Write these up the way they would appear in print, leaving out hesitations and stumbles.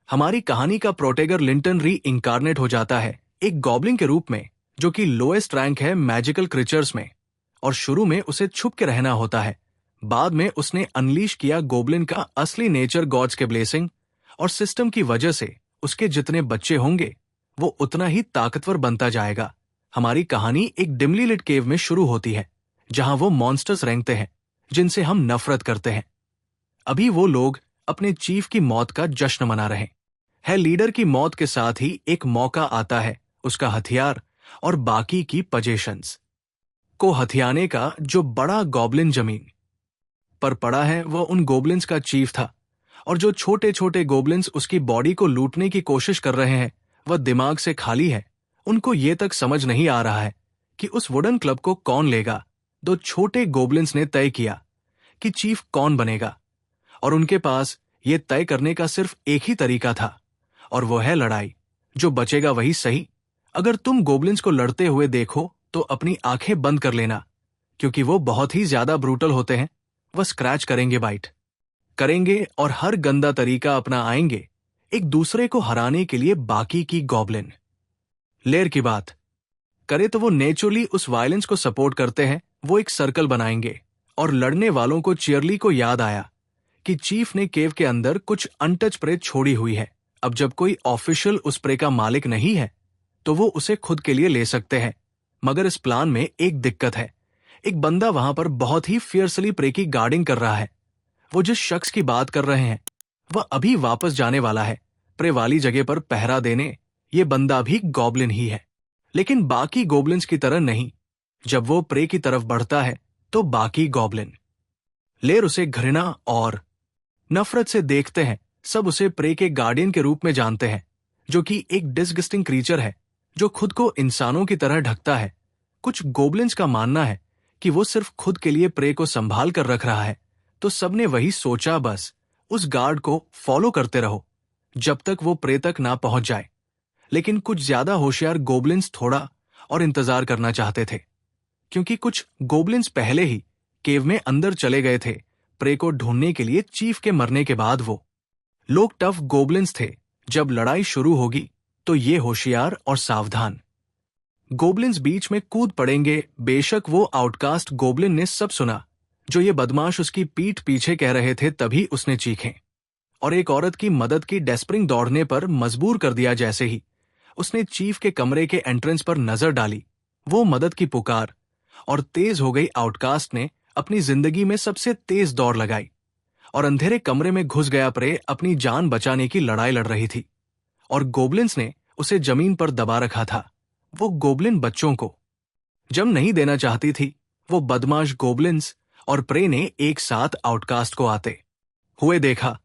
हमारी कहानी का प्रोटेगर लिंटन री इंकारनेट हो जाता है एक गॉब्लिन के रूप में, जो कि लोएस्ट रैंक है मैजिकल क्रिएचर्स में। और शुरू में उसे छुप के रहना होता है। बाद में उसने अनलीश किया गोब्लिन का असली नेचर गॉड्स के ब्लेसिंग, और सिस्टम की वजह से उसके जितने बच्चे होंगे वो उतना ही ताकतवर बनता जाएगा। हमारी कहानी एक डिमली लिट केव में शुरू होती है, जहां वो मॉन्स्टर्स रेंगते हैं जिनसे हम नफरत करते हैं। अभी वो लोग अपने चीफ की मौत का जश्न मना रहे हैं। लीडर की मौत के साथ ही एक मौका आता है उसका हथियार और बाकी की पोजेशंस को हथियाने का। जो बड़ा गॉब्लिन जमीन पर पड़ा है वो उन गोब्लिन्स का चीफ था, और जो छोटे छोटे गोब्लिन्स उसकी बॉडी को लूटने की कोशिश कर रहे हैं वह दिमाग से खाली है। उनको ये तक समझ नहीं आ रहा है कि उस वुडन क्लब को कौन लेगा। दो छोटे गोब्लिन्स ने तय किया कि चीफ कौन बनेगा, और उनके पास ये तय करने का सिर्फ एक ही तरीका था, और वो है लड़ाई। जो बचेगा वही सही। अगर तुम गोब्लिन्स को लड़ते हुए देखो तो अपनी आंखें बंद कर लेना, क्योंकि वो बहुत ही ज्यादा ब्रूटल होते हैं। वह स्क्रैच करेंगे, बाइट करेंगे और हर गंदा तरीका अपना आएंगे एक दूसरे को हराने के लिए। बाकी की गॉब्लिन लेयर की बात करे तो वो नेचुरली उस वायलेंस को सपोर्ट करते हैं। वो एक सर्कल बनाएंगे, और लड़ने वालों को चियरली को याद आया कि चीफ ने केव के अंदर कुछ अनटच प्रे छोड़ी हुई है। अब जब कोई ऑफिशियल उस प्रे का मालिक नहीं है तो वो उसे खुद के लिए ले सकते हैं। मगर इस प्लान में एक दिक्कत है। एक बंदा वहां पर बहुत ही फियर्सली प्रे की गार्डिंग कर रहा है। वो जिस शख्स की बात कर रहे हैं वह अभी वापस जाने वाला है प्रे वाली जगह पर पहरा देने। ये बंदा भी गॉब्लिन ही है, लेकिन बाकी गोब्लिन्स की तरह नहीं। जब वो प्रे की तरफ बढ़ता है तो बाकी गॉब्लिन लेयर उसे घृणा और नफरत से देखते हैं। सब उसे प्रे के गार्डियन के रूप में जानते हैं, जो कि एक डिसगस्टिंग क्रीचर है जो खुद को इंसानों की तरह ढकता है। कुछ गोब्लिन्स का मानना है कि वो सिर्फ खुद के लिए प्रे को संभाल कर रख रहा है, तो सबने वही सोचा, बस उस गार्ड को फॉलो करते रहो जब तक वो प्रे तक ना पहुंच जाए। लेकिन कुछ ज्यादा होशियार गोब्लिन्स थोड़ा और इंतजार करना चाहते थे, क्योंकि कुछ गोब्लिन्स पहले ही केव में अंदर चले गए थे प्रे को ढूंढने के लिए। चीफ के मरने के बाद वो लोग टफ गोब्लिन्स थे। जब लड़ाई शुरू होगी तो ये होशियार और सावधान गोब्लिन्स बीच में कूद पड़ेंगे। बेशक वो आउटकास्ट गोब्लिन ने सब सुना जो ये बदमाश उसकी पीठ पीछे कह रहे थे, तभी उसने चीखे और एक औरत की मदद की डेस्परिंग दौड़ने पर मजबूर कर दिया। जैसे ही उसने चीफ के कमरे के एंट्रेंस पर नजर डाली, वो मदद की पुकार और तेज हो गई। आउटकास्ट ने अपनी जिंदगी में सबसे तेज दौड़ लगाई और अंधेरे कमरे में घुस गया। प्रे अपनी जान बचाने की लड़ाई लड़ रही थी और गोब्लिन्स ने उसे जमीन पर दबा रखा था। वो गोब्लिन बच्चों को जम नहीं देना चाहती थी। वो बदमाश गोब्लिन्स और प्रे ने एक साथ आउटकास्ट को आते हुए देखा।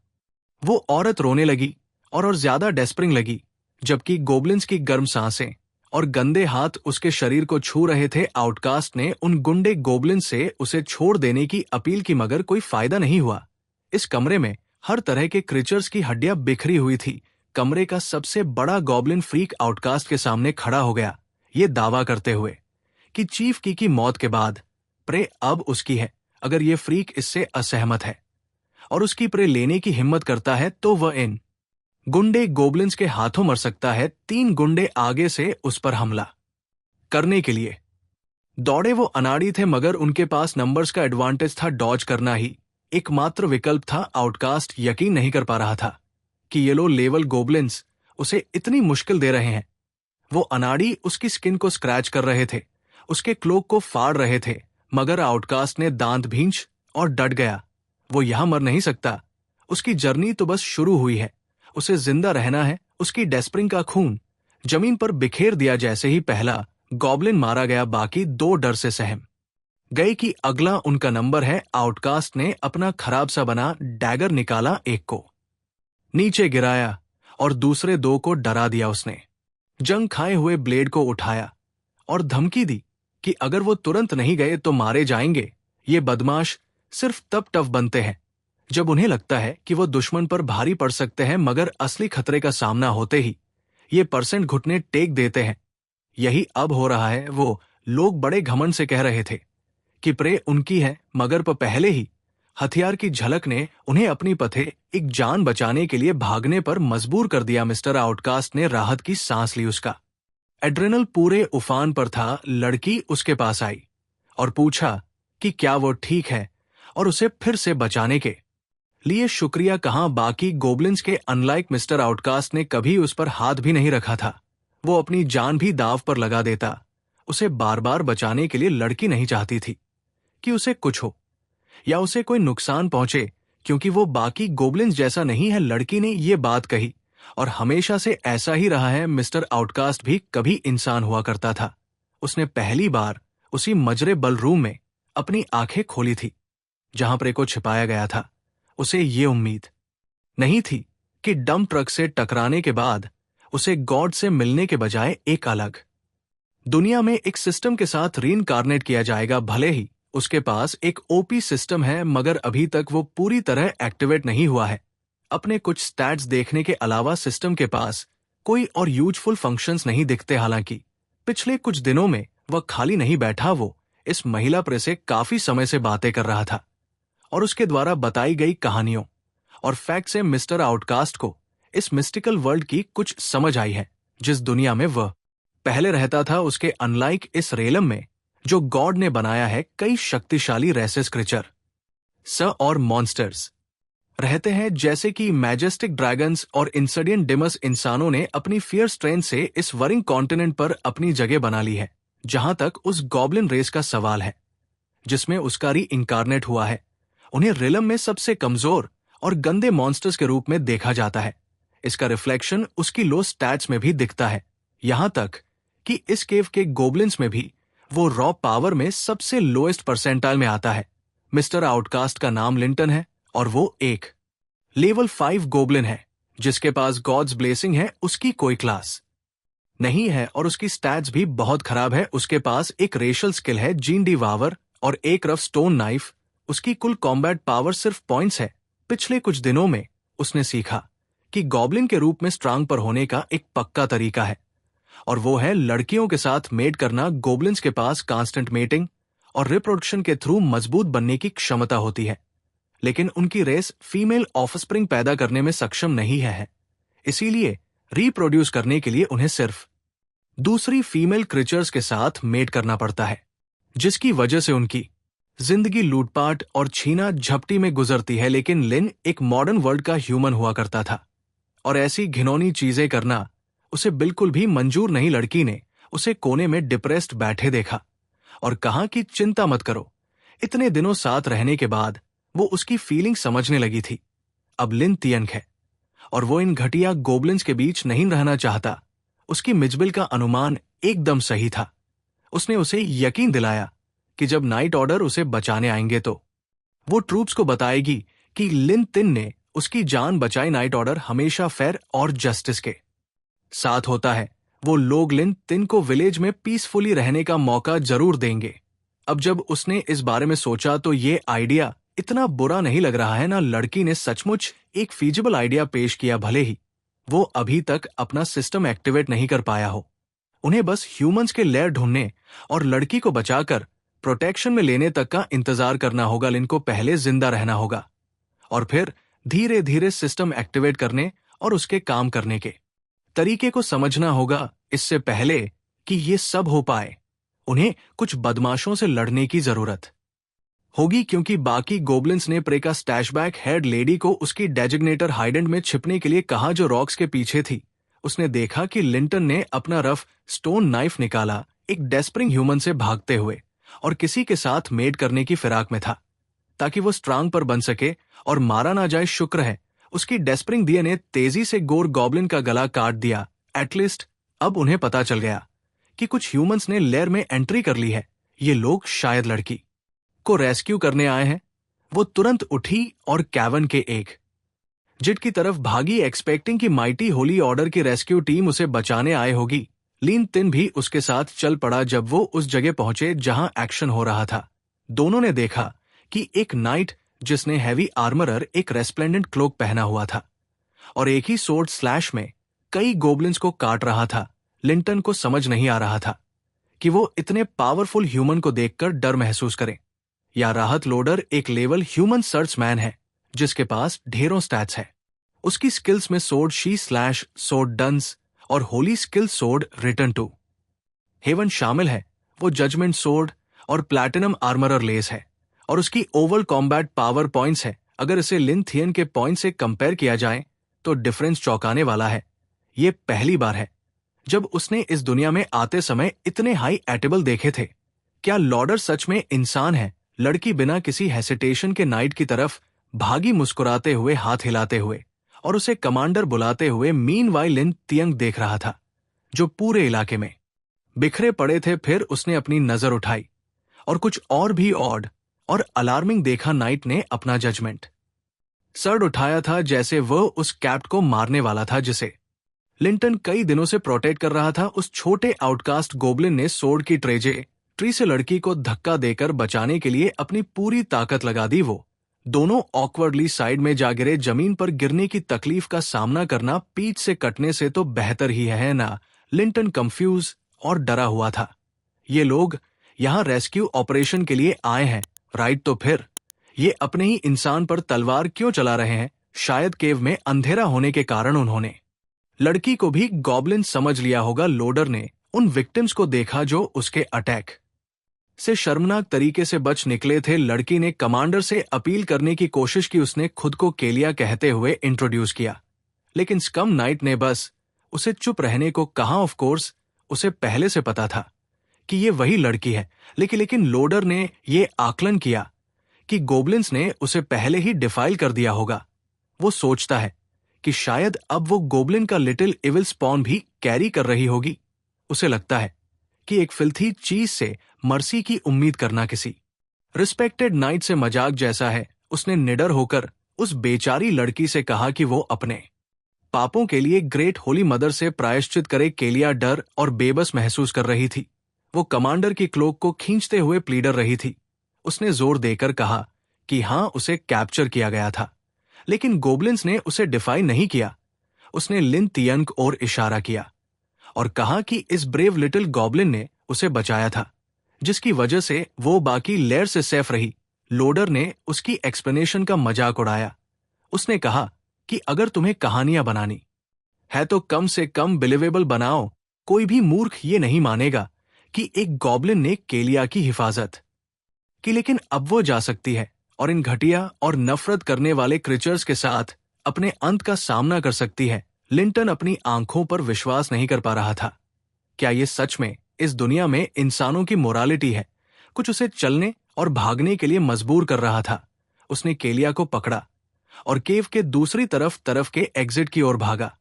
वो औरत रोने लगी और ज्यादा डेस्परिंग लगी, जबकि गोब्लिन्स की गर्म सांसें और गंदे हाथ उसके शरीर को छू रहे थे। आउटकास्ट ने उन गुंडे गोब्लिन्स से उसे छोड़ देने की अपील की, मगर कोई फायदा नहीं हुआ। इस कमरे में हर तरह के क्रीचर्स की हड्डियां बिखरी हुई थी। कमरे का सबसे बड़ा गॉब्लिन फ्रीक आउटकास्ट के सामने खड़ा हो गया, ये दावा करते हुए कि चीफ की मौत के बाद प्रे अब उसकी है। अगर ये फ्रीक इससे असहमत है और उसकी प्रे लेने की हिम्मत करता है तो वह इन गुंडे गोब्लिन्स के हाथों मर सकता है। 3 गुंडे आगे से उस पर हमला करने के लिए दौड़े। वो अनाड़ी थे, मगर उनके पास नंबर्स का एडवांटेज था। डॉज करना ही एकमात्र विकल्प था। आउटकास्ट यकीन नहीं कर पा रहा था कि ये लो लेवल गोब्लिन्स उसे इतनी मुश्किल दे रहे हैं। वो अनाड़ी उसकी स्किन को स्क्रैच कर रहे थे, उसके क्लोक को फाड़ रहे थे, मगर आउटकास्ट ने दांत भींच और डट गया। वो यहां मर नहीं सकता। उसकी जर्नी तो बस शुरू हुई है। उसे जिंदा रहना है। उसकी डेस्परिंग का खून जमीन पर बिखेर दिया। जैसे ही पहला गॉब्लिन मारा गया, बाकी 2 डर से सहम गए कि अगला उनका नंबर है। आउटकास्ट ने अपना खराब सा बना डैगर निकाला, एक को नीचे गिराया और दूसरे 2 को डरा दिया। उसने जंग खाए हुए ब्लेड को उठाया और धमकी दी कि अगर वो तुरंत नहीं गए तो मारे जाएंगे। ये बदमाश सिर्फ तब टफ बनते हैं जब उन्हें लगता है कि वो दुश्मन पर भारी पड़ सकते हैं, मगर असली खतरे का सामना होते ही ये परसेंट घुटने टेक देते हैं। यही अब हो रहा है। वो लोग बड़े घमंड से कह रहे थे कि प्रे उनकी है, मगर पहले ही हथियार की झलक ने उन्हें अपनी पथे एक जान बचाने के लिए भागने पर मजबूर कर दिया। मिस्टर आउटकास्ट ने राहत की सांस ली। उसका एड्रेनल पूरे उफान पर था। लड़की उसके पास आई और पूछा कि क्या वो ठीक है और उसे फिर से बचाने के लिए शुक्रिया कहा। बाकी गोबलिन्स के अनलाइक मिस्टर आउटकास्ट ने कभी उस पर हाथ भी नहीं रखा था। वो अपनी जान भी दांव पर लगा देता। उसे बार बार बचाने के लिए लड़की नहीं चाहती थी कि उसे कुछ हो या उसे कोई नुकसान पहुंचे, क्योंकि वो बाकी गोबलिन्स जैसा नहीं है। लड़की ने ये बात कही और हमेशा से ऐसा ही रहा है। मिस्टर आउटकास्ट भी कभी इंसान हुआ करता था। उसने पहली बार उसी मजरे बल रूम में अपनी आंखें खोली थी जहां प्रे को छिपाया गया था। उसे ये उम्मीद नहीं थी कि डंप ट्रक से टकराने के बाद उसे गॉड से मिलने के बजाय एक अलग दुनिया में एक सिस्टम के साथ रीइंकार्नेट किया जाएगा। भले ही उसके पास एक ओपी सिस्टम है, मगर अभी तक वो पूरी तरह एक्टिवेट नहीं हुआ है। अपने कुछ स्टैट्स देखने के अलावा सिस्टम के पास कोई और यूजफुल फंक्शंस नहीं दिखते। हालांकि पिछले कुछ दिनों में वह खाली नहीं बैठा। वो इस महिला प्रे से काफी समय से बातें कर रहा था और उसके द्वारा बताई गई कहानियों और फैक्ट से मिस्टर आउटकास्ट को इस मिस्टिकल वर्ल्ड की कुछ समझ आई है जिस दुनिया में वह पहले रहता था। उसके अनलाइक इस रेलम में जो गॉड ने बनाया है, कई शक्तिशाली रेसेस क्रिचर और मॉन्स्टर्स रहते हैं, जैसे कि मैजेस्टिक ड्रैगन्स और इंसिडियंट डिमस। इंसानों ने अपनी फियर स्ट्रेंथ से इस वरिंग कॉन्टिनेंट पर अपनी जगह बना ली है। जहां तक उस गॉब्लिन रेस का सवाल है जिसमें उसका री इंकारनेट हुआ है, उन्हें रिलम में सबसे कमजोर और गंदे मॉन्स्टर्स के रूप में देखा जाता है। इसका रिफ्लेक्शन उसकी लो स्टैट्स में भी दिखता है। यहां तक कि इस केव के गोबलिन्स में भी वो रॉ पावर में सबसे लोएस्ट परसेंटाइल में आता है। मिस्टर आउटकास्ट का नाम लिंटन है और वो एक लेवल 5 गोबलिन है जिसके पास गॉड्स ब्लेसिंग है। उसकी कोई क्लास नहीं है और उसकी स्टैट्स भी बहुत खराब है। उसके पास एक रेशियल स्किल है, जीन डी वावर, और एक रफ स्टोन नाइफ। उसकी कुल कॉम्बैट पावर सिर्फ पॉइंट्स है। पिछले कुछ दिनों में उसने सीखा कि गॉब्लिन के रूप में स्ट्रांग पर होने का एक पक्का तरीका है और वो है लड़कियों के साथ मेट करना। गोबलिन्स के पास कांस्टेंट मेटिंग और रिप्रोडक्शन के थ्रू मजबूत बनने की क्षमता होती है, लेकिन उनकी रेस फीमेल ऑफस्प्रिंग पैदा करने में सक्षम नहीं है। इसीलिए रिप्रोड्यूस करने के लिए उन्हें सिर्फ दूसरी फीमेल क्रिचर्स के साथ मेट करना पड़ता है, जिसकी वजह से उनकी जिंदगी लूटपाट और छीना झपटी में गुजरती है। लेकिन लिन एक मॉडर्न वर्ल्ड का ह्यूमन हुआ करता था और ऐसी घिनौनी चीजें करना उसे बिल्कुल भी मंजूर नहीं। लड़की ने उसे कोने में डिप्रेस्ड बैठे देखा और कहा कि चिंता मत करो। इतने दिनों साथ रहने के बाद वो उसकी फीलिंग समझने लगी थी। अब लिन तियंग है और वो इन घटिया गोबलिन्स के बीच नहीं रहना चाहता। उसकी मिजबिल का अनुमान एकदम सही था। उसने उसे यकीन दिलाया कि जब नाइट ऑर्डर उसे बचाने आएंगे तो वो ट्रूप्स को बताएगी कि लिन तिन ने उसकी जान बचाई। नाइट ऑर्डर हमेशा फेयर और जस्टिस के साथ होता है। वो लोग लिन तिन को विलेज में पीसफुली रहने का मौका जरूर देंगे। अब जब उसने इस बारे में सोचा तो ये आइडिया इतना बुरा नहीं लग रहा है ना। लड़की ने सचमुच एक फीजिबल आइडिया पेश किया, भले ही वो अभी तक अपना सिस्टम एक्टिवेट नहीं कर पाया हो। उन्हें बस ह्यूमंस के लेयर ढूंढने और लड़की को बचाकर प्रोटेक्शन में लेने तक का इंतजार करना होगा। लिन को पहले जिंदा रहना होगा और फिर धीरे धीरे सिस्टम एक्टिवेट करने और उसके काम करने के तरीके को समझना होगा। इससे पहले कि ये सब हो पाए, उन्हें कुछ बदमाशों से लड़ने की जरूरत होगी, क्योंकि बाकी गोबलिन्स ने प्रे का स्टैशबैक हेड लेडी को उसकी डेजिग्नेटर हाइडेंट में छिपने के लिए कहा जो रॉक्स के पीछे थी। उसने देखा कि लिंटन ने अपना रफ स्टोन नाइफ निकाला, एक डेस्परिंग ह्यूमन से भागते हुए, और किसी के साथ मेट करने की फिराक में था ताकि वो स्ट्रांग पर बन सके और मारा ना जाए। शुक्र है उसकी डेस्परिंग दिए ने तेजी से गोर गॉब्लिन का गला काट दिया। एटलीस्ट अब उन्हें पता चल गया कि कुछ ह्यूमंस ने लेयर में एंट्री कर ली है। ये लोग शायद लड़की को रेस्क्यू करने आए हैं। वो तुरंत उठी और कैवन के एक जिट की तरफ भागी, एक्सपेक्टिंग कि माइटी होली ऑर्डर की रेस्क्यू टीम उसे बचाने आए होगी। लीन तिन भी उसके साथ चल पड़ा। जब वो उस जगह पहुंचे जहां एक्शन हो रहा था, दोनों ने देखा कि एक नाइट जिसने हैवी आर्मरर एक रेस्प्लेंडेंट क्लोक पहना हुआ था और एक ही सोर्ड स्लैश में कई गोबलिन्स को काट रहा था। लिंटन को समझ नहीं आ रहा था कि वो इतने पावरफुल ह्यूमन को देखकर डर महसूस करे या राहत लोडर एक लेवल ह्यूमन सर्चमैन है जिसके पास ढेरों स्टैट्स है। उसकी स्किल्स में sword she slash, sword dance और holy skill sword return to heaven शामिल है। वो जजमेंट सोर्ड और प्लैटिनम आर्मरर लेस है और उसकी ओवल कॉम्बैट पावर पॉइंट्स है। अगर इसे लिन थियन के पॉइंट से कंपेयर किया जाए तो डिफरेंस चौंकाने वाला है। ये पहली बार है जब उसने इस दुनिया में आते समय इतने हाई एटेबल देखे थे। क्या लॉडर सच में इंसान है? लड़की बिना किसी हेसिटेशन के नाइट की तरफ भागी, मुस्कुराते हुए, हाथ हिलाते हुए, और उसे कमांडर बुलाते हुए। मीनवाइल लिन तियंग देख रहा था जो पूरे इलाके में बिखरे पड़े थे। फिर उसने अपनी नजर उठाई और कुछ और भी ऑड और अलार्मिंग देखा। नाइट ने अपना जजमेंट सर उठाया था जैसे वह उस कैप्ट को मारने वाला था जिसे लिंटन कई दिनों से प्रोटेक्ट कर रहा था। उस छोटे आउटकास्ट गोबलिन ने सोर्ड की ट्री से लड़की को धक्का देकर बचाने के लिए अपनी पूरी ताकत लगा दी। वो दोनों ऑकवर्डली साइड में जा गिरे। जमीन पर गिरने की तकलीफ का सामना करना पीठ से कटने से तो बेहतर ही है ना। लिंटन कंफ्यूज और डरा हुआ था। ये लोग यहां रेस्क्यू ऑपरेशन के लिए आए हैं, राइट? तो फिर ये अपने ही इंसान पर तलवार क्यों चला रहे हैं? शायद केव में अंधेरा होने के कारण उन्होंने लड़की को भी गॉब्लिन समझ लिया होगा। लोडर ने उन विक्टिम्स को देखा जो उसके अटैक से शर्मनाक तरीके से बच निकले थे। लड़की ने कमांडर से अपील करने की कोशिश की। उसने खुद को केलिया कहते हुए इंट्रोड्यूस किया, लेकिन स्कम नाइट ने बस उसे चुप रहने को कहा। ऑफ कोर्स उसे पहले से पता था कि ये वही लड़की है, लेकिन लोडर ने ये आकलन किया कि गोब्लिन्स ने उसे पहले ही डिफाइल कर दिया होगा। वो सोचता है कि शायद अब वो गोब्लिन का लिटिल इविल स्पॉन भी कैरी कर रही होगी। उसे लगता है कि एक फिल्थी चीज से मर्सी की उम्मीद करना किसी रिस्पेक्टेड नाइट से मजाक जैसा है। उसने निडर होकर उस बेचारी लड़की से कहा कि वो अपने पापों के लिए ग्रेट होली मदर से प्रायश्चित करे। केलिया डर और बेबस महसूस कर रही थी। वो कमांडर की क्लोक को खींचते हुए प्लीडर रही थी। उसने जोर देकर कहा कि हां, उसे कैप्चर किया गया था, लेकिन गोब्लिन्स ने उसे डिफाई नहीं किया। उसने लिन तियंग और इशारा किया और कहा कि इस ब्रेव लिटिल गॉब्लिन ने उसे बचाया था, जिसकी वजह से वो बाकी लेयर से सेफ रही। लोडर ने उसकी एक्सप्लेनेशन का मजाक उड़ाया। उसने कहा कि अगर तुम्हें कहानियां बनानी है तो कम से कम बिलीवेबल बनाओ। कोई भी मूर्ख ये नहीं मानेगा कि एक गॉब्लिन ने केलिया की हिफाजत की, लेकिन अब वो जा सकती है और इन घटिया और नफरत करने वाले क्रिएचर्स के साथ अपने अंत का सामना कर सकती है। लिंटन अपनी आंखों पर विश्वास नहीं कर पा रहा था। क्या ये सच में इस दुनिया में इंसानों की मोरालिटी है? कुछ उसे चलने और भागने के लिए मजबूर कर रहा था। उसने केलिया को पकड़ा और केव के दूसरी तरफ के एग्जिट की ओर भागा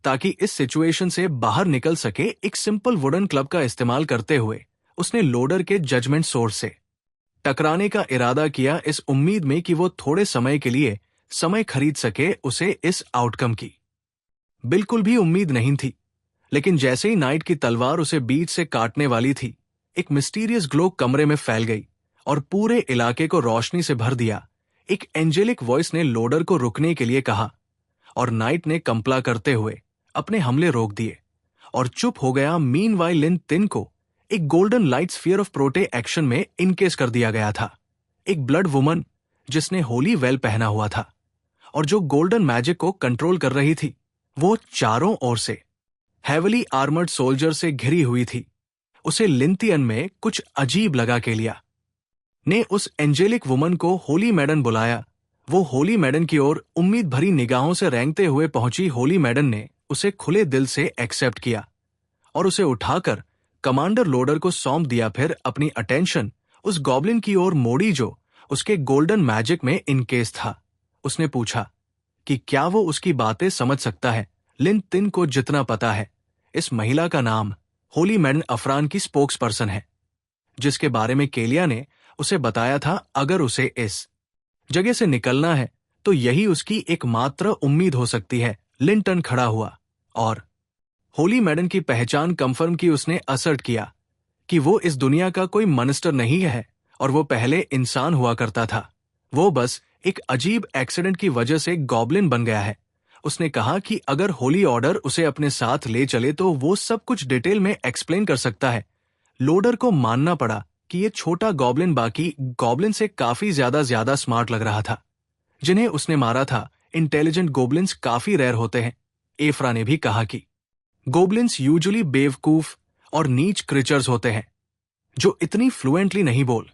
ताकि इस सिचुएशन से बाहर निकल सके। एक सिंपल वुडन क्लब का इस्तेमाल करते हुए उसने लोडर के जजमेंट सोर्स से टकराने का इरादा किया, इस उम्मीद में कि वो थोड़े समय के लिए समय खरीद सके। उसे इस आउटकम की बिल्कुल भी उम्मीद नहीं थी, लेकिन जैसे ही नाइट की तलवार उसे बीच से काटने वाली थी, एक मिस्टीरियस ग्लो कमरे में फैल गई और पूरे इलाके को रोशनी से भर दिया। एक एंजेलिक वॉइस ने लोडर को रुकने के लिए कहा और नाइट ने कंप्ला करते हुए अपने हमले रोक दिए और चुप हो गया। मीनवाइल लिन तिन को एक golden light sphere of protection में इनकेस कर दिया गया था। एक ब्लड वुमन जिसने होली वेल पहना हुआ था और जो गोल्डन मैजिक को कंट्रोल कर रही थी, वो चारों ओर से हेवली आर्मर्ड सोल्जर से घिरी हुई थी। उसे लिंथियन में कुछ अजीब लगा। केलिया ने उस एंजेलिक वुमन को होली मैडन बुलाया। वो होली मैडन की ओर उम्मीद भरी निगाहों से रेंगते हुए पहुंची। होली मैडन ने उसे खुले दिल से एक्सेप्ट किया और उसे उठाकर कमांडर लोडर को सौंप दिया। फिर अपनी अटेंशन उस गॉब्लिन की ओर मोड़ी जो उसके गोल्डन मैजिक में इनकेस था। उसने पूछा कि क्या वो उसकी बातें समझ सकता है। लिन तिन को जितना पता है, इस महिला का नाम होली मैडन अफरान की स्पोक्स पर्सन है, जिसके बारे में केलिया ने उसे बताया था। अगर उसे इस जगह से निकलना है तो यही उसकी एकमात्र उम्मीद हो सकती है। लिंटन खड़ा हुआ और होली मैडन की पहचान कंफर्म की। उसने असर्ट किया कि वो इस दुनिया का कोई मॉन्स्टर नहीं है और वो पहले इंसान हुआ करता था। वो बस एक अजीब एक्सीडेंट की वजह से गॉब्लिन बन गया है। उसने कहा कि अगर होली ऑर्डर उसे अपने साथ ले चले तो वो सब कुछ डिटेल में एक्सप्लेन कर सकता है। लोडर को मानना पड़ा कि ये छोटा गॉब्लिन बाकी गॉब्लिन से काफी ज्यादा स्मार्ट लग रहा था। जिन्हें उसने मारा था, इंटेलिजेंट गोब्लिन्स काफी रेयर होते हैं। एफ्रा ने भी कहा कि गोब्लिन्स यूजुअली बेवकूफ और नीच क्रिचर्स होते हैं जो इतनी फ्लुएंटली नहीं बोल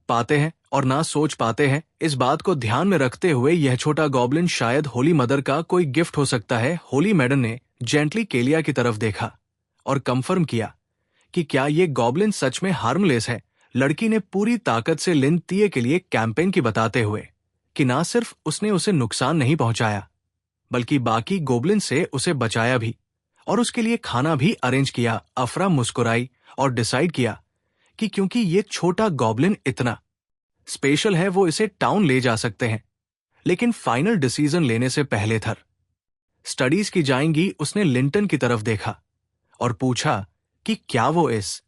पाते हैं और ना सोच पाते हैं। इस बात को ध्यान में रखते हुए यह छोटा गॉब्लिन शायद होली मदर का कोई गिफ्ट हो सकता है। होली मैडम ने जेंटली केलिया की तरफ देखा और कंफर्म किया कि क्या ये गॉब्लिन सच में हार्मलेस है। लड़की ने पूरी ताकत से लिन तिये के लिए कैंपेन की बताते हुए कि ना सिर्फ उसने उसे नुकसान नहीं पहुंचाया बल्कि बाकी गोब्लिन से उसे बचाया भी और उसके लिए खाना भी अरेंज किया। अफरा मुस्कुराई और डिसाइड किया कि क्योंकि ये छोटा गॉब्लिन इतना स्पेशल है वो इसे टाउन ले जा सकते हैं। लेकिन फाइनल डिसीजन लेने से पहले थर स्टडीज की जाएंगी। उसने लिंटन की तरफ देखा और पूछा कि क्या वो इस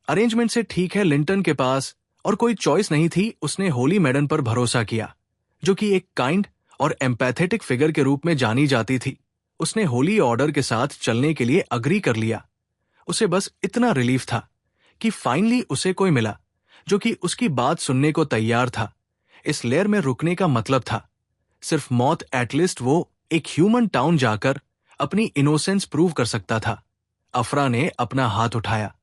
अरेंजमेंट से ठीक है। लिंटन के पास और कोई चॉइस नहीं थी। उसने होली मैडम पर भरोसा किया जो कि एक काइंड और एम्पैथेटिक फिगर के रूप में जानी जाती थी। उसने होली ऑर्डर के साथ चलने के लिए अग्री कर लिया। उसे बस इतना रिलीफ था कि फाइनली उसे कोई मिला जो कि उसकी बात सुनने को तैयार था। इस लेयर में रुकने का मतलब था सिर्फ मौत। एटलीस्ट वो एक ह्यूमन टाउन जाकर अपनी इनोसेंस प्रूव कर सकता था। अफरा ने अपना हाथ उठाया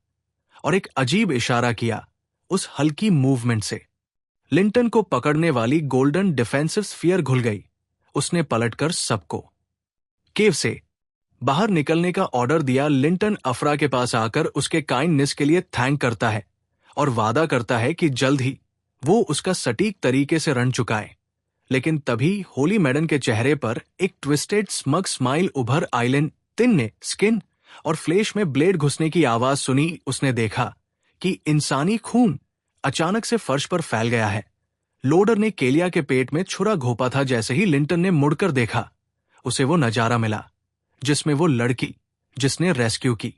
और एक अजीब इशारा किया। उस हल्की मूवमेंट से लिंटन को पकड़ने वाली गोल्डन डिफेंसिव स्फीयर घुल गई। उसने पलटकर सबको केव से बाहर निकलने का ऑर्डर दिया। लिंटन अफरा के पास आकर उसके काइंडनेस के लिए थैंक करता है और वादा करता है कि जल्द ही वो उसका सटीक तरीके से रण चुकाए। लेकिन तभी होली मैडम के चेहरे पर एक ट्विस्टेड स्मग स्माइल उभर आई। लिंटन ने स्किन और फ्लेश में ब्लेड घुसने की आवाज सुनी। उसने देखा कि इंसानी खून अचानक से फर्श पर फैल गया है। लोडर ने केलिया के पेट में छुरा घोंपा था। जैसे ही लिंटन ने मुड़कर देखा उसे वो नजारा मिला जिसमें वो लड़की जिसने रेस्क्यू की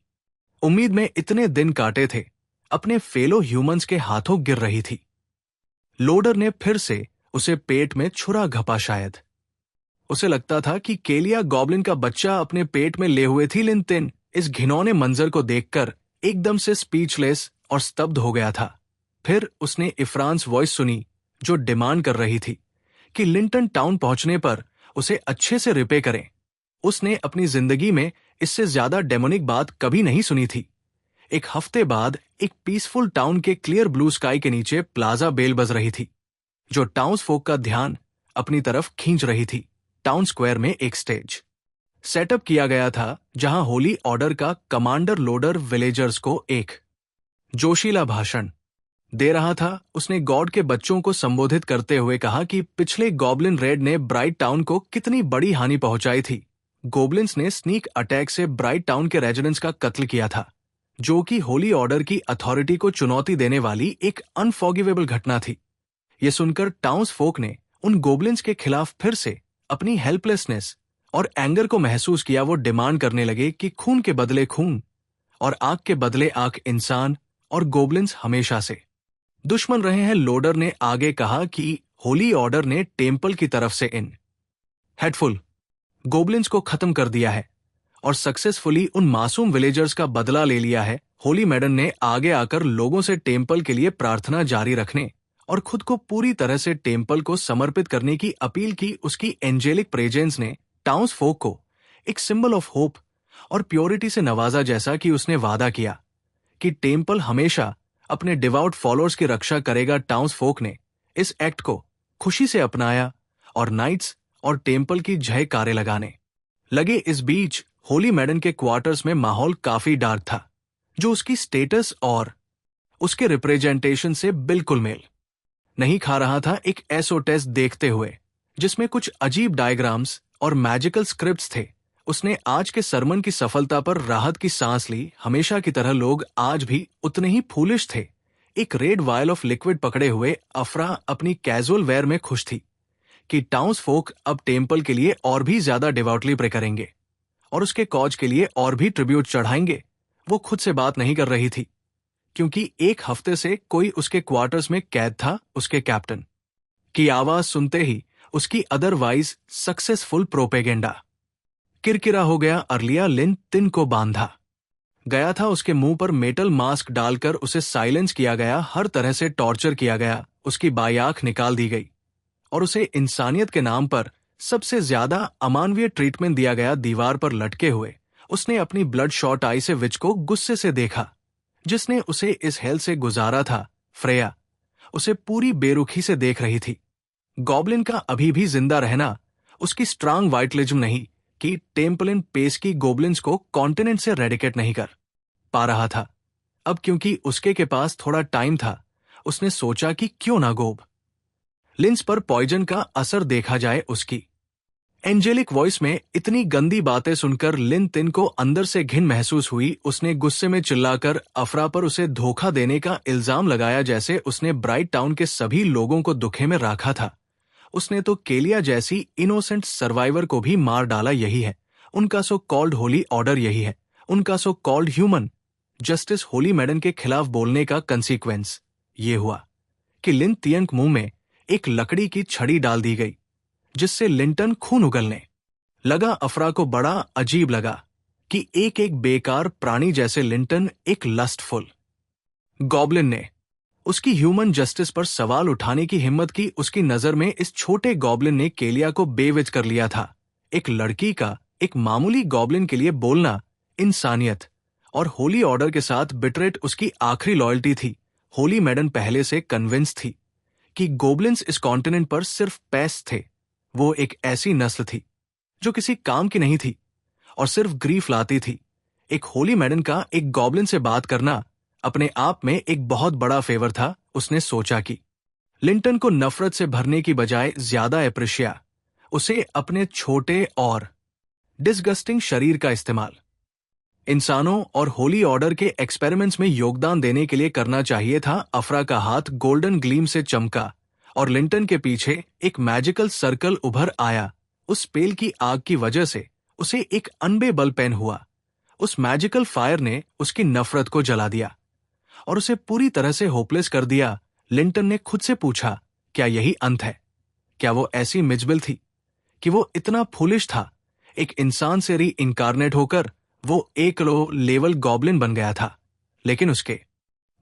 उम्मीद में इतने दिन काटे थे अपने फेलो ह्यूमंस के हाथों गिर रही थी। लोडर ने फिर से उसे पेट में छुरा घपा। शायद उसे लगता था कि केलिया गॉब्लिन का बच्चा अपने पेट में ले हुए थी। लिंटन इस घिनौने मंजर को देखकर एकदम से स्पीचलेस और स्तब्ध हो गया था। फिर उसने इफ्रांस वॉइस सुनी जो डिमांड कर रही थी कि लिंटन टाउन पहुंचने पर उसे अच्छे से रिपे करें। उसने अपनी जिंदगी में इससे ज्यादा डेमोनिक बात कभी नहीं सुनी थी। एक हफ्ते बाद एक पीसफुल टाउन के क्लियर ब्लू स्काई के नीचे प्लाजा बेल बज रही थी जो टाउन फोक का ध्यान अपनी तरफ खींच रही थी। टाउन स्क्वायर में एक स्टेज सेटअप किया गया था जहां होली ऑर्डर का कमांडर लोडर विलेजर्स को एक जोशीला भाषण दे रहा था। उसने गॉड के बच्चों को संबोधित करते हुए कहा कि पिछले गॉब्लिन रेड ने ब्राइट टाउन को कितनी बड़ी हानि पहुंचाई थी। गोब्लिन्स ने स्नीक अटैक से ब्राइट टाउन के रेजिडेंट्स का कत्ल किया था जो कि होली ऑर्डर की अथॉरिटी को चुनौती देने वाली एक अनफॉरगिवेबल घटना थी। यह सुनकर टाउन्स फोक ने उन गोब्लिन्स के खिलाफ फिर से अपनी हेल्पलेसनेस और एंगर को महसूस किया। वो डिमांड करने लगे कि खून के बदले खून और आग के बदले आग। इंसान और गोब्लिन्स हमेशा से दुश्मन रहे हैं। लोडर ने आगे कहा कि होली ऑर्डर ने टेम्पल की तरफ से इन हेडफुल गोब्लिन्स को खत्म कर दिया है और सक्सेसफुली उन मासूम विलेजर्स का बदला ले लिया है। होली मैडम ने आगे आकर लोगों से टेम्पल के लिए प्रार्थना जारी रखने और खुद को पूरी तरह से टेम्पल को समर्पित करने की अपील की। उसकी एंजेलिक प्रेजेंस ने टाउन्स फोक को एक सिंबल ऑफ होप और प्योरिटी से नवाजा। जैसा कि उसने वादा किया कि टेम्पल हमेशा अपने डिवाउट फॉलोअर्स की रक्षा करेगा। टाउन्स फोक ने इस एक्ट को खुशी से अपनाया और नाइट्स और टेम्पल की जयकारे लगाने लगे। इस बीच होली मैडम के क्वार्टर्स में माहौल काफी डार्क था जो उसकी स्टेटस और उसके रिप्रेजेंटेशन से बिल्कुल मेल नहीं खा रहा था। एक एसओ टेस्ट देखते हुए जिसमें कुछ अजीब डायग्राम्स और मैजिकल स्क्रिप्ट्स थे उसने आज के सरमन की सफलता पर राहत की सांस ली। हमेशा की तरह लोग आज भी उतने ही फूलिश थे। एक रेड वायल ऑफ लिक्विड पकड़े हुए अफरा अपनी कैजुअल वेयर में खुश थी कि टाउन्स फोक अब टेम्पल के लिए और भी ज्यादा डिवोटली प्रे करेंगे और उसके कॉज के लिए और भी ट्रिब्यूट चढ़ाएंगे। वो खुद से बात नहीं कर रही थी क्योंकि एक हफ्ते से कोई उसके क्वार्टर्स में कैद था। उसके कैप्टन की आवाज सुनते ही उसकी अदरवाइज सक्सेसफुल प्रोपेगेंडा किरकिरा हो गया। अर्लिया लिंटन को बांधा गया था। उसके मुंह पर मेटल मास्क डालकर उसे साइलेंस किया गया, हर तरह से टॉर्चर किया गया, उसकी बाई आंख निकाल दी गई और उसे इंसानियत के नाम पर सबसे ज्यादा अमानवीय ट्रीटमेंट दिया गया। दीवार पर लटके हुए उसने अपनी ब्लड शॉट आई से विच को गुस्से से देखा, जिसने उसे इस हेल से गुजारा था। फ्रेया उसे पूरी बेरुखी से देख रही थी। गॉब्लिन का अभी भी जिंदा रहना उसकी स्ट्रांग वाइटलिज्म नहीं कि टेम्पलिन पेस की गोब्लिन्स को कॉन्टिनेंट से रेडिकेट नहीं कर पा रहा था। अब क्योंकि उसके के पास थोड़ा टाइम था, उसने सोचा कि क्यों ना गोब लिंस पर पॉइजन का असर देखा जाए। उसकी एंजेलिक वॉइस में इतनी गंदी बातें सुनकर लिन तिन को अंदर से घिन महसूस हुई। उसने गुस्से में चिल्लाकर अफरा पर उसे धोखा देने का इल्जाम लगाया, जैसे उसने ब्राइट टाउन के सभी लोगों को दुखे में रखा था। उसने तो केलिया जैसी इनोसेंट सर्वाइवर को भी मार डाला। यही है उनका सो कॉल्ड होली ऑर्डर, यही है उनका so called human justice. Holi मैडन के खिलाफ बोलने का कंसीक्वेंस ये हुआ कि लिन तियंग मुंह में एक लकड़ी की छड़ी डाल दी गई, जिससे लिंटन खून उगलने लगा। अफरा को बड़ा अजीब लगा कि एक एक बेकार प्राणी जैसे लिंटन एक लस्टफुल गॉब्लिन ने उसकी ह्यूमन जस्टिस पर सवाल उठाने की हिम्मत की। उसकी नजर में इस छोटे गॉब्लिन ने केलिया को बेविज कर लिया था। एक लड़की का एक मामूली गॉब्लिन के लिए बोलना इंसानियत और होली ऑर्डर के साथ बिटरेट उसकी आखिरी लॉयल्टी थी। होली मैडन पहले से कन्विंस थी कि गोब्लिन्स इस कॉन्टिनेंट पर सिर्फ पेस्ट थे। वो एक ऐसी नस्ल थी जो किसी काम की नहीं थी और सिर्फ ग्रीफ लाती थी। एक होली मैडन का एक गॉब्लिन से बात करना अपने आप में एक बहुत बड़ा फेवर था। उसने सोचा कि लिंटन को नफरत से भरने की बजाय ज्यादा एप्रिशिया उसे अपने छोटे और डिसगस्टिंग शरीर का इस्तेमाल इंसानों और होली ऑर्डर के एक्सपेरिमेंट्स में योगदान देने के लिए करना चाहिए था। अफरा का हाथ गोल्डन ग्लीम से चमका और लिंटन के पीछे एक मैजिकल सर्कल उभर आया। उस पेल की आग की वजह से उसे एक अनबेबल पेन हुआ। उस मैजिकल फायर ने उसकी नफरत को जला दिया और उसे पूरी तरह से होपलेस कर दिया। लिंटन ने खुद से पूछा, क्या यही अंत है? क्या वो ऐसी मिजबिल थी कि वो इतना फूलिश था? एक इंसान से री इनकारनेट होकर वो एक लो लेवल गॉब्लिन बन गया था, लेकिन उसके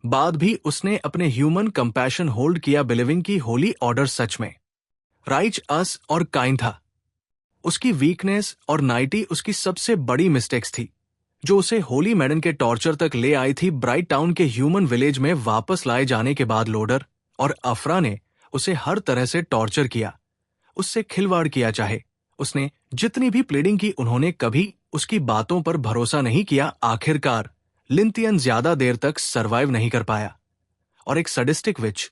बाद भी उसने अपने ह्यूमन कंपैशन होल्ड किया, बिलीविंग की होली ऑर्डर सच में राइच अस और काइंड था। उसकी वीकनेस और नाइटी उसकी सबसे बड़ी मिस्टेक्स थी, जो उसे होली मैडन के टॉर्चर तक ले आई थी। ब्राइट टाउन के ह्यूमन विलेज में वापस लाए जाने के बाद लोडर और अफरा ने उसे हर तरह से टॉर्चर किया, उससे खिलवाड़ किया। चाहे उसने जितनी भी प्लीडिंग की, उन्होंने कभी उसकी बातों पर भरोसा नहीं किया। आखिरकार लिंतियन ज्यादा देर तक सरवाइव नहीं कर पाया और एक सडिस्टिक विच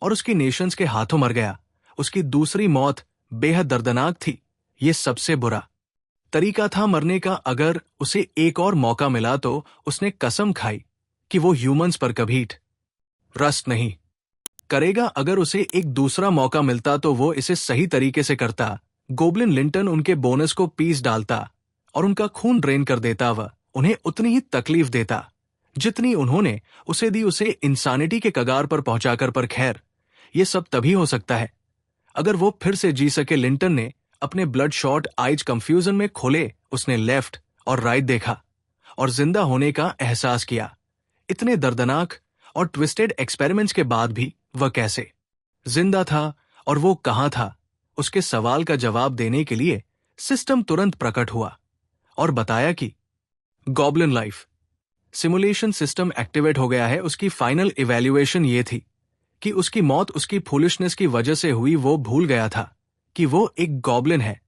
और उसकी नेशंस के हाथों मर गया। उसकी दूसरी मौत बेहद दर्दनाक थी। ये सबसे बुरा तरीका था मरने का। अगर उसे एक और मौका मिला तो उसने कसम खाई कि वो ह्यूमंस पर कभी ट्रस्ट नहीं करेगा। अगर उसे एक दूसरा मौका मिलता तो वो इसे सही तरीके से करता। गोब्लिन लिंटन उनके बोनस को पीस डालता और उनका खून ड्रेन कर देता। वह उन्हें उतनी ही तकलीफ देता जितनी उन्होंने उसे दी, उसे इंसानिटी के कगार पर पहुंचाकर। पर खैर, ये सब तभी हो सकता है अगर वो फिर से जी सके। लिंटन ने अपने ब्लड शॉट आइज कंफ्यूजन में खोले। उसने लेफ्ट और राइट देखा और जिंदा होने का एहसास किया। इतने दर्दनाक और ट्विस्टेड एक्सपेरिमेंट्स के बाद भी वह कैसे जिंदा था और वो कहां था? उसके सवाल का जवाब देने के लिए सिस्टम तुरंत प्रकट हुआ और बताया कि goblin life simulation system activate हो गया है। उसकी फाइनल इवैल्यूएशन ये थी कि उसकी मौत उसकी फूलिशनेस की वजह से हुई। वो भूल गया था कि वो एक गॉब्लिन है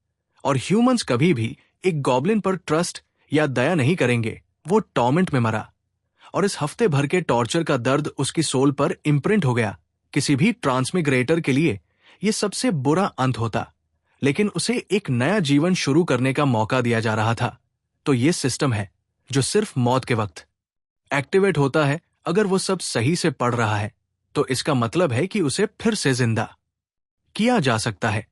और ह्यूमंस कभी भी एक गॉब्लिन पर ट्रस्ट या दया नहीं करेंगे। वो टॉर्मेंट में मरा और इस हफ्ते भर के टॉर्चर का दर्द उसकी सोल पर इम्प्रिंट हो गया। किसी भी ट्रांसमिग्रेटर के लिए यह सबसे बुरा अंत होता, लेकिन उसे एक नया जीवन शुरू करने का मौका दिया जा रहा था। तो ये सिस्टम है जो सिर्फ मौत के वक्त एक्टिवेट होता है। अगर वो सब सही से पढ़ रहा है तो इसका मतलब है कि उसे फिर से जिंदा किया जा सकता है।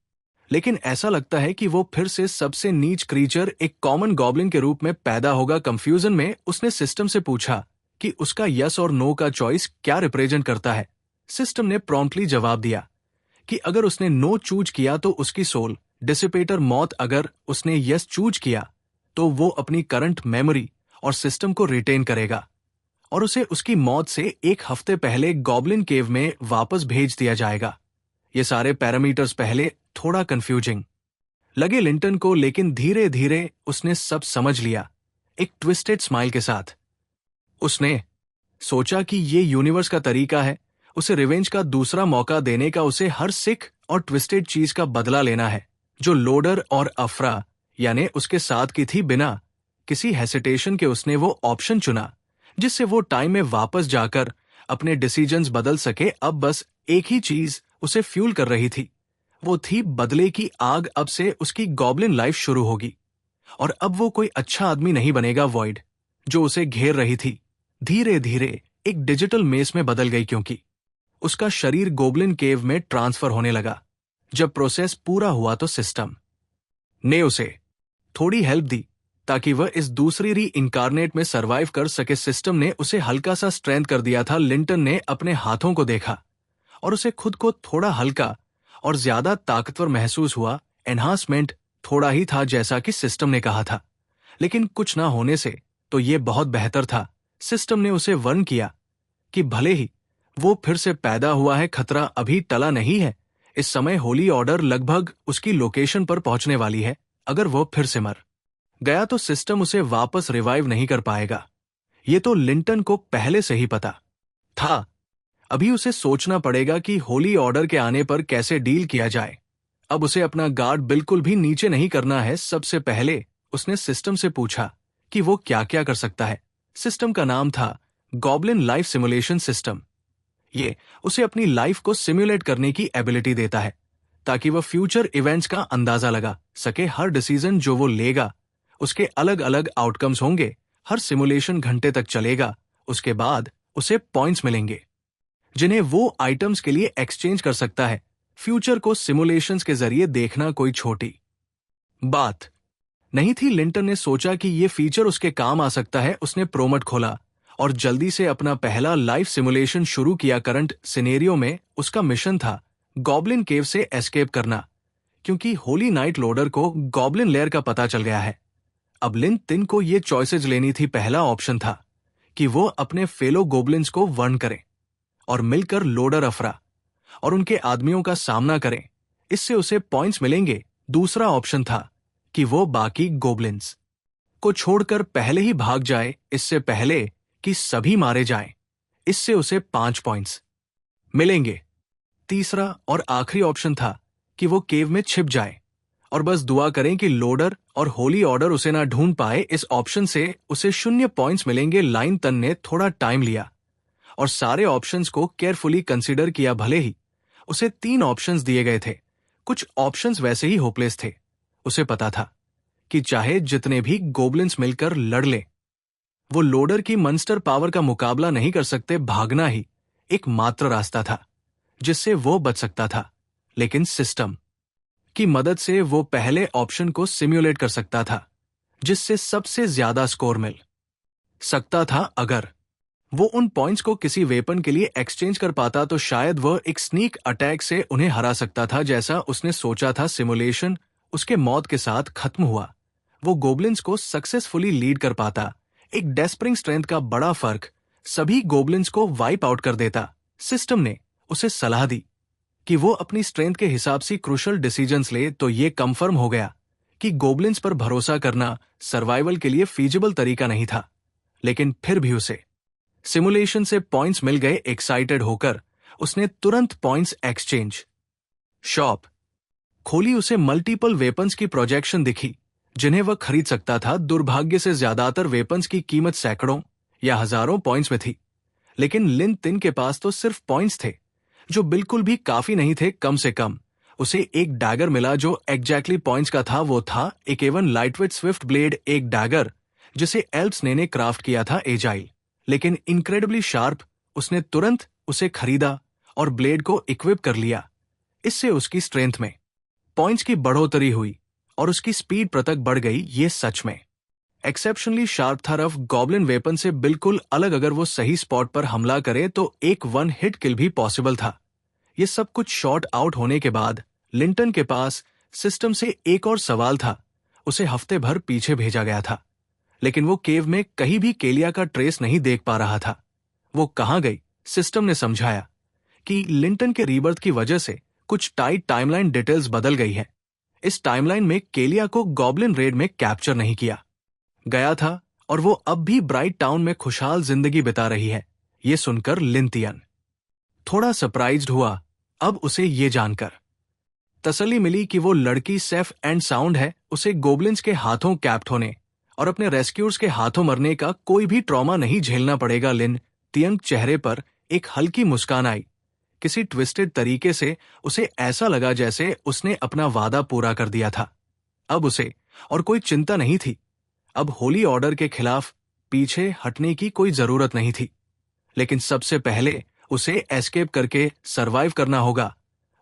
लेकिन ऐसा लगता है कि वो फिर से सबसे नीच क्रीचर एक कॉमन गॉब्लिन के रूप में पैदा होगा। कंफ्यूजन में उसने सिस्टम से पूछा कि उसका यस और नो का चॉइस क्या रिप्रेजेंट करता है। सिस्टम ने प्रॉम्प्टली जवाब दिया कि अगर उसने नो चूज किया तो उसकी सोल डिसिपेटर मौत, अगर उसने यस चूज किया तो वो अपनी करंट मेमोरी और सिस्टम को रिटेन करेगा और उसे उसकी मौत से एक हफ्ते पहले गॉब्लिन केव में वापस भेज दिया जाएगा। ये सारे पैरामीटर्स पहले थोड़ा कंफ्यूजिंग लगे लिंटन को, लेकिन धीरे धीरे उसने सब समझ लिया, एक ट्विस्टेड स्माइल के साथ। उसने सोचा कि ये यूनिवर्स का तरीका है, उसे रिवेंज का दूसरा मौका देने का, उसे हर सिक और ट्विस्टेड चीज का बदला लेना है जो लोडर और अफरा यानी उसके साथ की थी। बिना किसी हेसिटेशन के उसने वो ऑप्शन चुना जिससे वो टाइम में वापस जाकर अपने डिसीजंस बदल सके। अब बस एक ही चीज उसे फ्यूल कर रही थी, वो थी बदले की आग। अब से उसकी गॉब्लिन लाइफ शुरू होगी और अब वो कोई अच्छा आदमी नहीं बनेगा। वॉइड जो उसे घेर रही थी धीरे धीरे एक डिजिटल मेस में बदल गई, क्योंकि उसका शरीर गोब्लिन केव में ट्रांसफर होने लगा। जब प्रोसेस पूरा हुआ तो सिस्टम ने उसे थोड़ी हेल्प दी ताकि वह इस दूसरी री इनकारनेट में सरवाइव कर सके। सिस्टम ने उसे हल्का सा स्ट्रेंथ कर दिया था। लिंटन ने अपने हाथों को देखा और उसे खुद को थोड़ा हल्का और ज्यादा ताकतवर महसूस हुआ। एनहांसमेंट थोड़ा ही था जैसा कि सिस्टम ने कहा था, लेकिन कुछ ना होने से तो ये बहुत बेहतर था। सिस्टम ने उसे वार्न किया कि भले ही वो फिर से पैदा हुआ है, खतरा अभी टला नहीं है। इस समय होली ऑर्डर लगभग उसकी लोकेशन पर पहुंचने वाली है। अगर वो फिर से मर गया तो सिस्टम उसे वापस रिवाइव नहीं कर पाएगा। ये तो लिंटन को पहले से ही पता था। अभी उसे सोचना पड़ेगा कि होली ऑर्डर के आने पर कैसे डील किया जाए। अब उसे अपना गार्ड बिल्कुल भी नीचे नहीं करना है। सबसे पहले उसने सिस्टम से पूछा कि वो क्या क्या कर सकता है। सिस्टम का नाम था गॉब्लिन लाइफ सिमुलेशन सिस्टम। ये उसे अपनी लाइफ को सिमुलेट करने की एबिलिटी देता है ताकि वह फ्यूचर इवेंट्स का अंदाजा लगा सके। हर डिसीजन जो वो लेगा उसके अलग अलग आउटकम्स होंगे। हर सिमुलेशन घंटे तक चलेगा। उसके बाद उसे पॉइंट्स मिलेंगे जिन्हें वो आइटम्स के लिए एक्सचेंज कर सकता है। फ्यूचर को सिमुलेशंस के जरिए देखना कोई छोटी बात नहीं थी। लिंटन ने सोचा कि ये फीचर उसके काम आ सकता है। उसने प्रोमट खोला और जल्दी से अपना पहला लाइफ सिमुलेशन शुरू किया। करंट सिनेरियो में उसका मिशन था गॉब्लिन केव से एस्केप करना, क्योंकि होली नाइट लोडर को गॉब्लिन लेयर का पता चल गया है। अब लिंटन को ये चॉइसेज लेनी थी। पहला ऑप्शन था कि वो अपने फेलो गोब्लिन्स को वार्न करें और मिलकर लोडर अफरा और उनके आदमियों का सामना करें, इससे उसे पॉइंट्स मिलेंगे। दूसरा ऑप्शन था कि वो बाकी गोब्लिन्स को छोड़कर पहले ही भाग जाए, इससे पहले कि सभी मारे जाएं, इससे उसे 5 पॉइंट्स मिलेंगे। तीसरा और आखिरी ऑप्शन था कि वो केव में छिप जाए और बस दुआ करें कि लोडर और होली ऑर्डर उसे ना ढूंढ पाए। इस ऑप्शन से उसे 0 पॉइंट्स मिलेंगे। लिंटन ने थोड़ा टाइम लिया और सारे ऑप्शंस को केयरफुली कंसीडर किया। भले ही उसे 3 ऑप्शंस दिए गए थे, कुछ ऑप्शंस वैसे ही होपलेस थे। उसे पता था कि चाहे जितने भी गोब्लिन्स मिलकर लड़ लें, वो लोडर की मॉन्स्टर पावर का मुकाबला नहीं कर सकते। भागना ही एकमात्र रास्ता था जिससे वो बच सकता था, लेकिन सिस्टम की मदद से वो पहले ऑप्शन को सिम्युलेट कर सकता था जिससे सबसे ज्यादा स्कोर मिल सकता था। अगर वो उन पॉइंट्स को किसी वेपन के लिए एक्सचेंज कर पाता तो शायद वह एक स्नीक अटैक से उन्हें हरा सकता था जैसा उसने सोचा था। सिमुलेशन उसके मौत के साथ खत्म हुआ। वो गोब्लिन्स को सक्सेसफुली लीड कर पाता। एक डेस्परिंग स्ट्रेंथ का बड़ा फर्क सभी गोब्लिन्स को वाइप आउट कर देता। सिस्टम ने उसे सलाह दी कि वो अपनी स्ट्रेंथ के हिसाब से क्रूशल डिसीजंस ले, तो ये कंफर्म हो गया कि गोब्लिन्स पर भरोसा करना सर्वाइवल के लिए फीजिबल तरीका नहीं था। लेकिन फिर भी उसे सिमुलेशन से पॉइंट्स मिल गए। एक्साइटेड होकर उसने तुरंत पॉइंट्स एक्सचेंज शॉप खोली। उसे मल्टीपल वेपन्स की प्रोजेक्शन दिखी जिन्हें वह खरीद सकता था। दुर्भाग्य से ज्यादातर वेपन्स की कीमत सैकड़ों या हजारों पॉइंट्स में थी, लेकिन लिंटन के पास तो सिर्फ पॉइंट्स थे जो बिल्कुल भी काफी नहीं थे। कम से कम उसे एक डैगर मिला जो एग्जैक्टली पॉइंट्स का था। वो था एक एवन लाइटवेट स्विफ्ट ब्लेड, एक डैगर जिसे एल्प्स ने क्राफ्ट किया था, एजाइल लेकिन इनक्रेडिबली शार्प। उसने तुरंत उसे खरीदा और ब्लेड को इक्विप कर लिया। इससे उसकी स्ट्रेंथ में पॉइंट्स की बढ़ोतरी हुई और उसकी स्पीड प्रतक बढ़ गई। ये सच में एक्सेप्शनली शार्प था। रफ गॉब्लिन वेपन से बिल्कुल अलग। अगर वो सही स्पॉट पर हमला करे तो एक 1 हिट किल भी पॉसिबल था। ये सब कुछ शॉर्ट आउट होने के बाद लिंटन के पास सिस्टम से एक और सवाल था। उसे हफ्ते भर पीछे भेजा गया था लेकिन वो केव में कहीं भी केलिया का ट्रेस नहीं देख पा रहा था। वो कहाँ गई? सिस्टम ने समझाया कि लिंटन के रीबर्थ की वजह से कुछ टाइट टाइमलाइन डिटेल्स बदल गई है। इस टाइमलाइन में केलिया को गॉब्लिन रेड में कैप्चर नहीं किया गया था और वो अब भी ब्राइट टाउन में खुशहाल जिंदगी बिता रही है। ये सुनकर लिन तियन थोड़ा सरप्राइज्ड हुआ। अब उसे ये जानकर तसल्ली मिली कि वो लड़की सेफ एंड साउंड है। उसे गोब्लिन्स के हाथों कैप्ट होने और अपने रेस्क्यूर्स के हाथों मरने का कोई भी ट्रॉमा नहीं झेलना पड़ेगा। लिन तियन चेहरे पर एक हल्की मुस्कान आई। किसी ट्विस्टेड तरीके से उसे ऐसा लगा जैसे उसने अपना वादा पूरा कर दिया था। अब उसे और कोई चिंता नहीं थी। अब होली ऑर्डर के खिलाफ पीछे हटने की कोई जरूरत नहीं थी। लेकिन सबसे पहले उसे एस्केप करके सरवाइव करना होगा।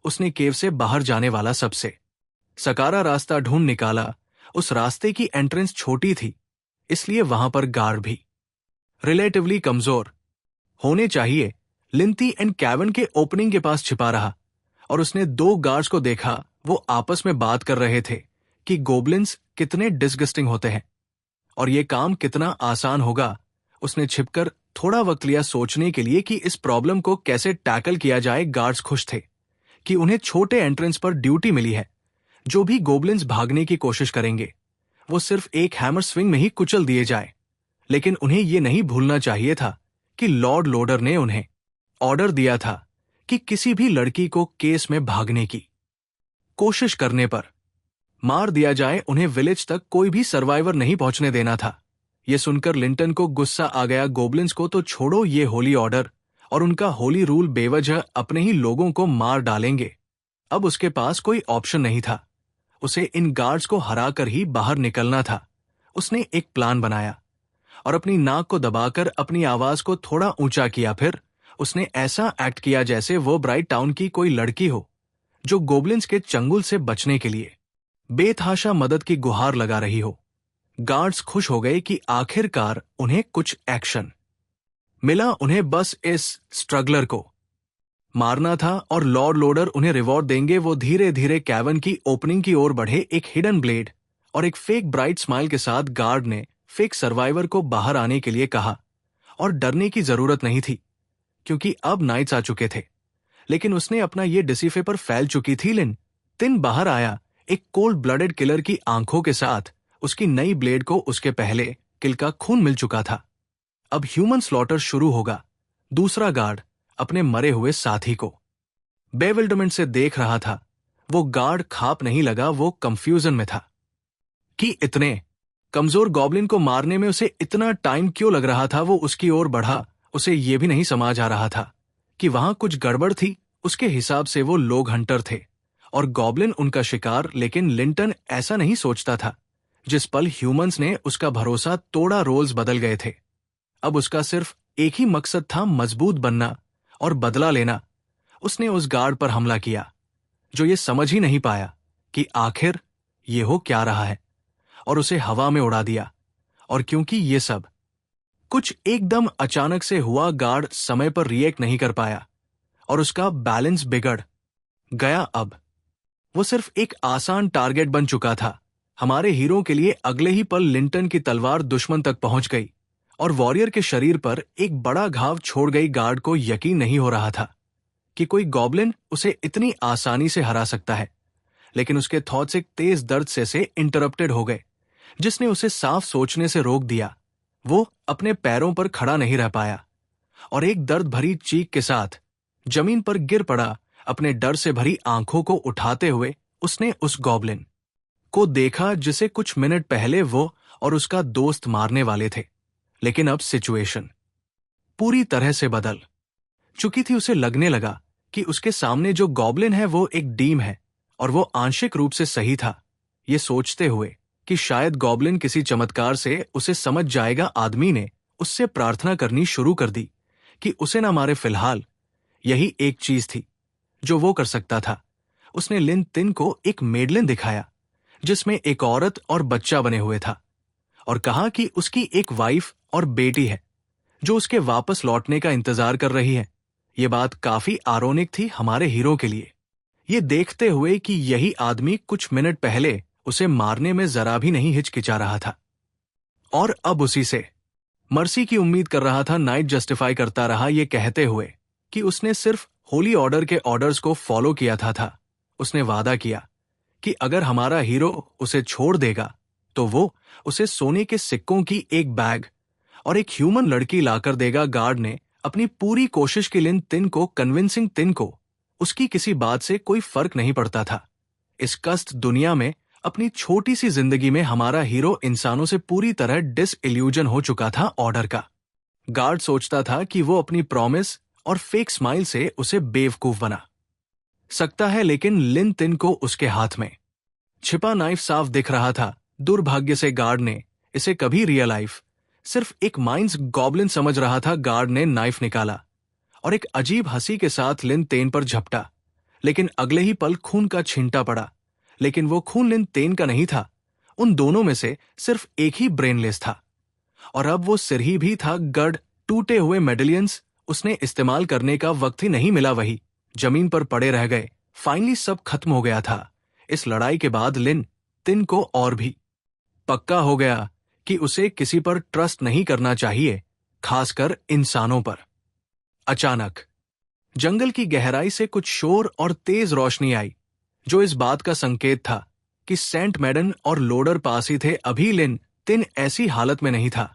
उसने केव से बाहर जाने वाला सबसे सकारा रास्ता ढूंढ निकाला। उस रास्ते की एंट्रेंस छोटी थी, इसलिए वहां पर गार्ड भी रिलेटिवली कमजोर होने चाहिए। लिंती एंड कैवन के ओपनिंग के पास छिपा रहा और उसने 2 गार्ड्स को देखा। वो आपस में बात कर रहे थे कि गोब्लिन्स कितने डिसगस्टिंग होते हैं और ये काम कितना आसान होगा। उसने छिपकर थोड़ा वक्त लिया सोचने के लिए कि इस प्रॉब्लम को कैसे टैकल किया जाए। गार्ड्स खुश थे कि उन्हें छोटे एंट्रेंस पर ड्यूटी मिली है। जो भी गोब्लिन्स भागने की कोशिश करेंगे वो सिर्फ एक हैमर स्विंग में ही कुचल दिए जाए। लेकिन उन्हें ये नहीं भूलना चाहिए था कि लॉर्ड लोडर ने उन्हें ऑर्डर दिया था कि किसी भी लड़की को केस में भागने की कोशिश करने पर मार दिया जाए। उन्हें विलेज तक कोई भी सर्वाइवर नहीं पहुंचने देना था। यह सुनकर लिंटन को गुस्सा आ गया। गोब्लिन्स को तो छोड़ो, ये होली ऑर्डर और उनका होली रूल बेवजह अपने ही लोगों को मार डालेंगे। अब उसके पास कोई ऑप्शन नहीं था। उसे इन गार्ड्स को हराकर ही बाहर निकलना था। उसने एक प्लान बनाया और अपनी नाक को दबाकर अपनी आवाज को थोड़ा ऊंचा किया। फिर उसने ऐसा एक्ट किया जैसे वो ब्राइट टाउन की कोई लड़की हो जो गोब्लिन्स के चंगुल से बचने के लिए बेतहाशा मदद की गुहार लगा रही हो। गार्ड्स खुश हो गए कि आखिरकार उन्हें कुछ एक्शन मिला। उन्हें बस इस स्ट्रगलर को मारना था और लॉर्ड लोडर उन्हें रिवॉर्ड देंगे। वो धीरे धीरे कैवन की ओपनिंग की ओर बढ़े। एक हिडन ब्लेड और एक फेक ब्राइट स्माइल के साथ गार्ड ने फेक सर्वाइवर को बाहर आने के लिए कहा और डरने की जरूरत नहीं थी क्योंकि अब नाइट्स आ चुके थे। लेकिन उसने अपना ये डिसीफे पर फैल चुकी थी। लिन तिन बाहर आया, एक कोल्ड ब्लडेड किलर की आंखों के साथ। उसकी नई ब्लेड को उसके पहले किल का खून मिल चुका था। अब ह्यूमन स्लॉटर शुरू होगा। दूसरा गार्ड अपने मरे हुए साथी को बेविल्डरमेंट से देख रहा था। वो गार्ड खाप नहीं लगा। वो कंफ्यूजन में था कि इतने कमजोर गॉब्लिन को मारने में उसे इतना टाइम क्यों लग रहा था। वो उसकी ओर बढ़ा। उसे यह भी नहीं समझ आ रहा था कि वहां कुछ गड़बड़ थी। उसके हिसाब से वो लोग हंटर थे और गॉब्लिन उनका शिकार। लेकिन लिंटन ऐसा नहीं सोचता था। जिस पल ह्यूमंस ने उसका भरोसा तोड़ा, रोल्स बदल गए थे। अब उसका सिर्फ एक ही मकसद था, मजबूत बनना और बदला लेना। उसने उस गार्ड पर हमला किया जो ये समझ ही नहीं पाया कि आखिर ये हो क्या रहा है, और उसे हवा में उड़ा दिया। और क्योंकि ये सब कुछ एकदम अचानक से हुआ, गार्ड समय पर रिएक्ट नहीं कर पाया और उसका बैलेंस बिगड़ गया। अब वो सिर्फ एक आसान टारगेट बन चुका था। हमारे हीरो के लिए अगले ही पल लिंटन की तलवार दुश्मन तक पहुंच गई और वॉरियर के शरीर पर एक बड़ा घाव छोड़ गई। गार्ड को यकीन नहीं हो रहा था कि कोई गॉब्लिन उसे इतनी आसानी से हरा सकता है। लेकिन उसके थॉट्स एक तेज दर्द से इंटरप्टेड हो गए जिसने उसे साफ सोचने से रोक दिया। वो अपने पैरों पर खड़ा नहीं रह पाया और एक दर्द भरी चीख के साथ जमीन पर गिर पड़ा। अपने डर से भरी आंखों को उठाते हुए उसने उस गॉब्लिन को देखा जिसे कुछ मिनट पहले वो और उसका दोस्त मारने वाले थे। लेकिन अब सिचुएशन पूरी तरह से बदल चुकी थी। उसे लगने लगा कि उसके सामने जो गॉब्लिन है वो एक डीम है और वो आंशिक रूप से सही था। ये सोचते हुए कि शायद गॉब्लिन किसी चमत्कार से उसे समझ जाएगा, आदमी ने उससे प्रार्थना करनी शुरू कर दी कि उसे ना मारे। फिलहाल यही एक चीज थी जो वो कर सकता था। उसने लिन तिन को एक मेडलिन दिखाया जिसमें एक औरत और बच्चा बने हुए था और कहा कि उसकी एक वाइफ और बेटी है जो उसके वापस लौटने का इंतजार कर रही है। ये बात काफी आरोनिक थी हमारे हीरो के लिए, ये देखते हुए कि यही आदमी कुछ मिनट पहले उसे मारने में जरा भी नहीं हिचकिचा रहा था। और अब उसी से मर्सी की उम्मीद कर रहा था। नाइट जस्टिफाई करता रहा ये कहते हुए कि उसने सिर्फ होली ऑर्डर के ऑर्डर्स को फॉलो किया था। उसने वादा किया कि अगर हमारा हीरो उसे छोड़ देगा तो वो उसे सोने के सिक्कों की एक बैग और एक ह्यूमन लड़की लाकर देगा। गार्ड ने अपनी पूरी कोशिश की लिन तिन को कन्विंसिंग तिन को उसकी किसी बात से कोई फर्क नहीं पड़ता था। इस कष्ट दुनिया में अपनी छोटी सी जिंदगी में हमारा हीरो इंसानों से पूरी तरह डिसइल्यूजन हो चुका था ऑर्डर का। गार्ड सोचता था कि वो अपनी प्रॉमिस और फेक स्माइल से उसे बेवकूफ बना सकता है, लेकिन लिन तिन को उसके हाथ में छिपा नाइफ साफ दिख रहा था। दुर्भाग्य से गार्ड ने इसे कभी रियल लाइफ सिर्फ एक माइंस गॉब्लिन समझ रहा था। गार्ड ने नाइफ निकाला और एक अजीब हंसी के साथ लिन तेन पर झपटा, लेकिन अगले ही पल खून का छींटा पड़ा। लेकिन वो खून लिन तेन का नहीं था, उन दोनों में से सिर्फ एक ही ब्रेनलेस था। और अब वो सिर ही भी था। गढ़ टूटे हुए मेडलियंस उसने इस्तेमाल करने का वक्त ही नहीं मिला, वही जमीन पर पड़े रह गए। फाइनली सब खत्म हो गया था। इस लड़ाई के बाद लिन तिन को और भी पक्का हो गया कि उसे किसी पर ट्रस्ट नहीं करना चाहिए, खासकर इंसानों पर। अचानक जंगल की गहराई से कुछ शोर और तेज रोशनी आई, जो इस बात का संकेत था कि सेंट मैडन और लोडर पास ही थे। अभी लिन तिन ऐसी हालत में नहीं था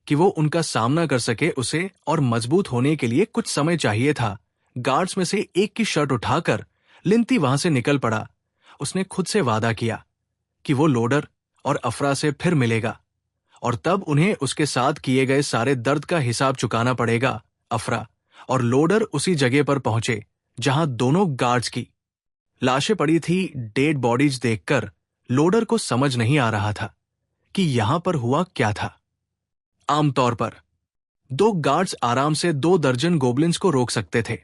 कि वो उनका सामना कर सके। उसे और मजबूत होने के लिए कुछ समय चाहिए था। गार्ड्स में से एक की शर्ट उठाकर लिनती वहां से निकल पड़ा। उसने खुद से वादा किया कि वो लोडर और अफरा से फिर मिलेगा और तब उन्हें उसके साथ किए गए सारे दर्द का हिसाब चुकाना पड़ेगा। अफरा और लोडर उसी जगह पर पहुंचे जहां दोनों गार्ड्स की लाशें पड़ी थी। डेड बॉडीज देखकर लोडर को समझ नहीं आ रहा था कि यहां पर हुआ क्या था। आमतौर पर दो गार्ड्स आराम से 2 दर्जन गोब्लिन्स को रोक सकते थे,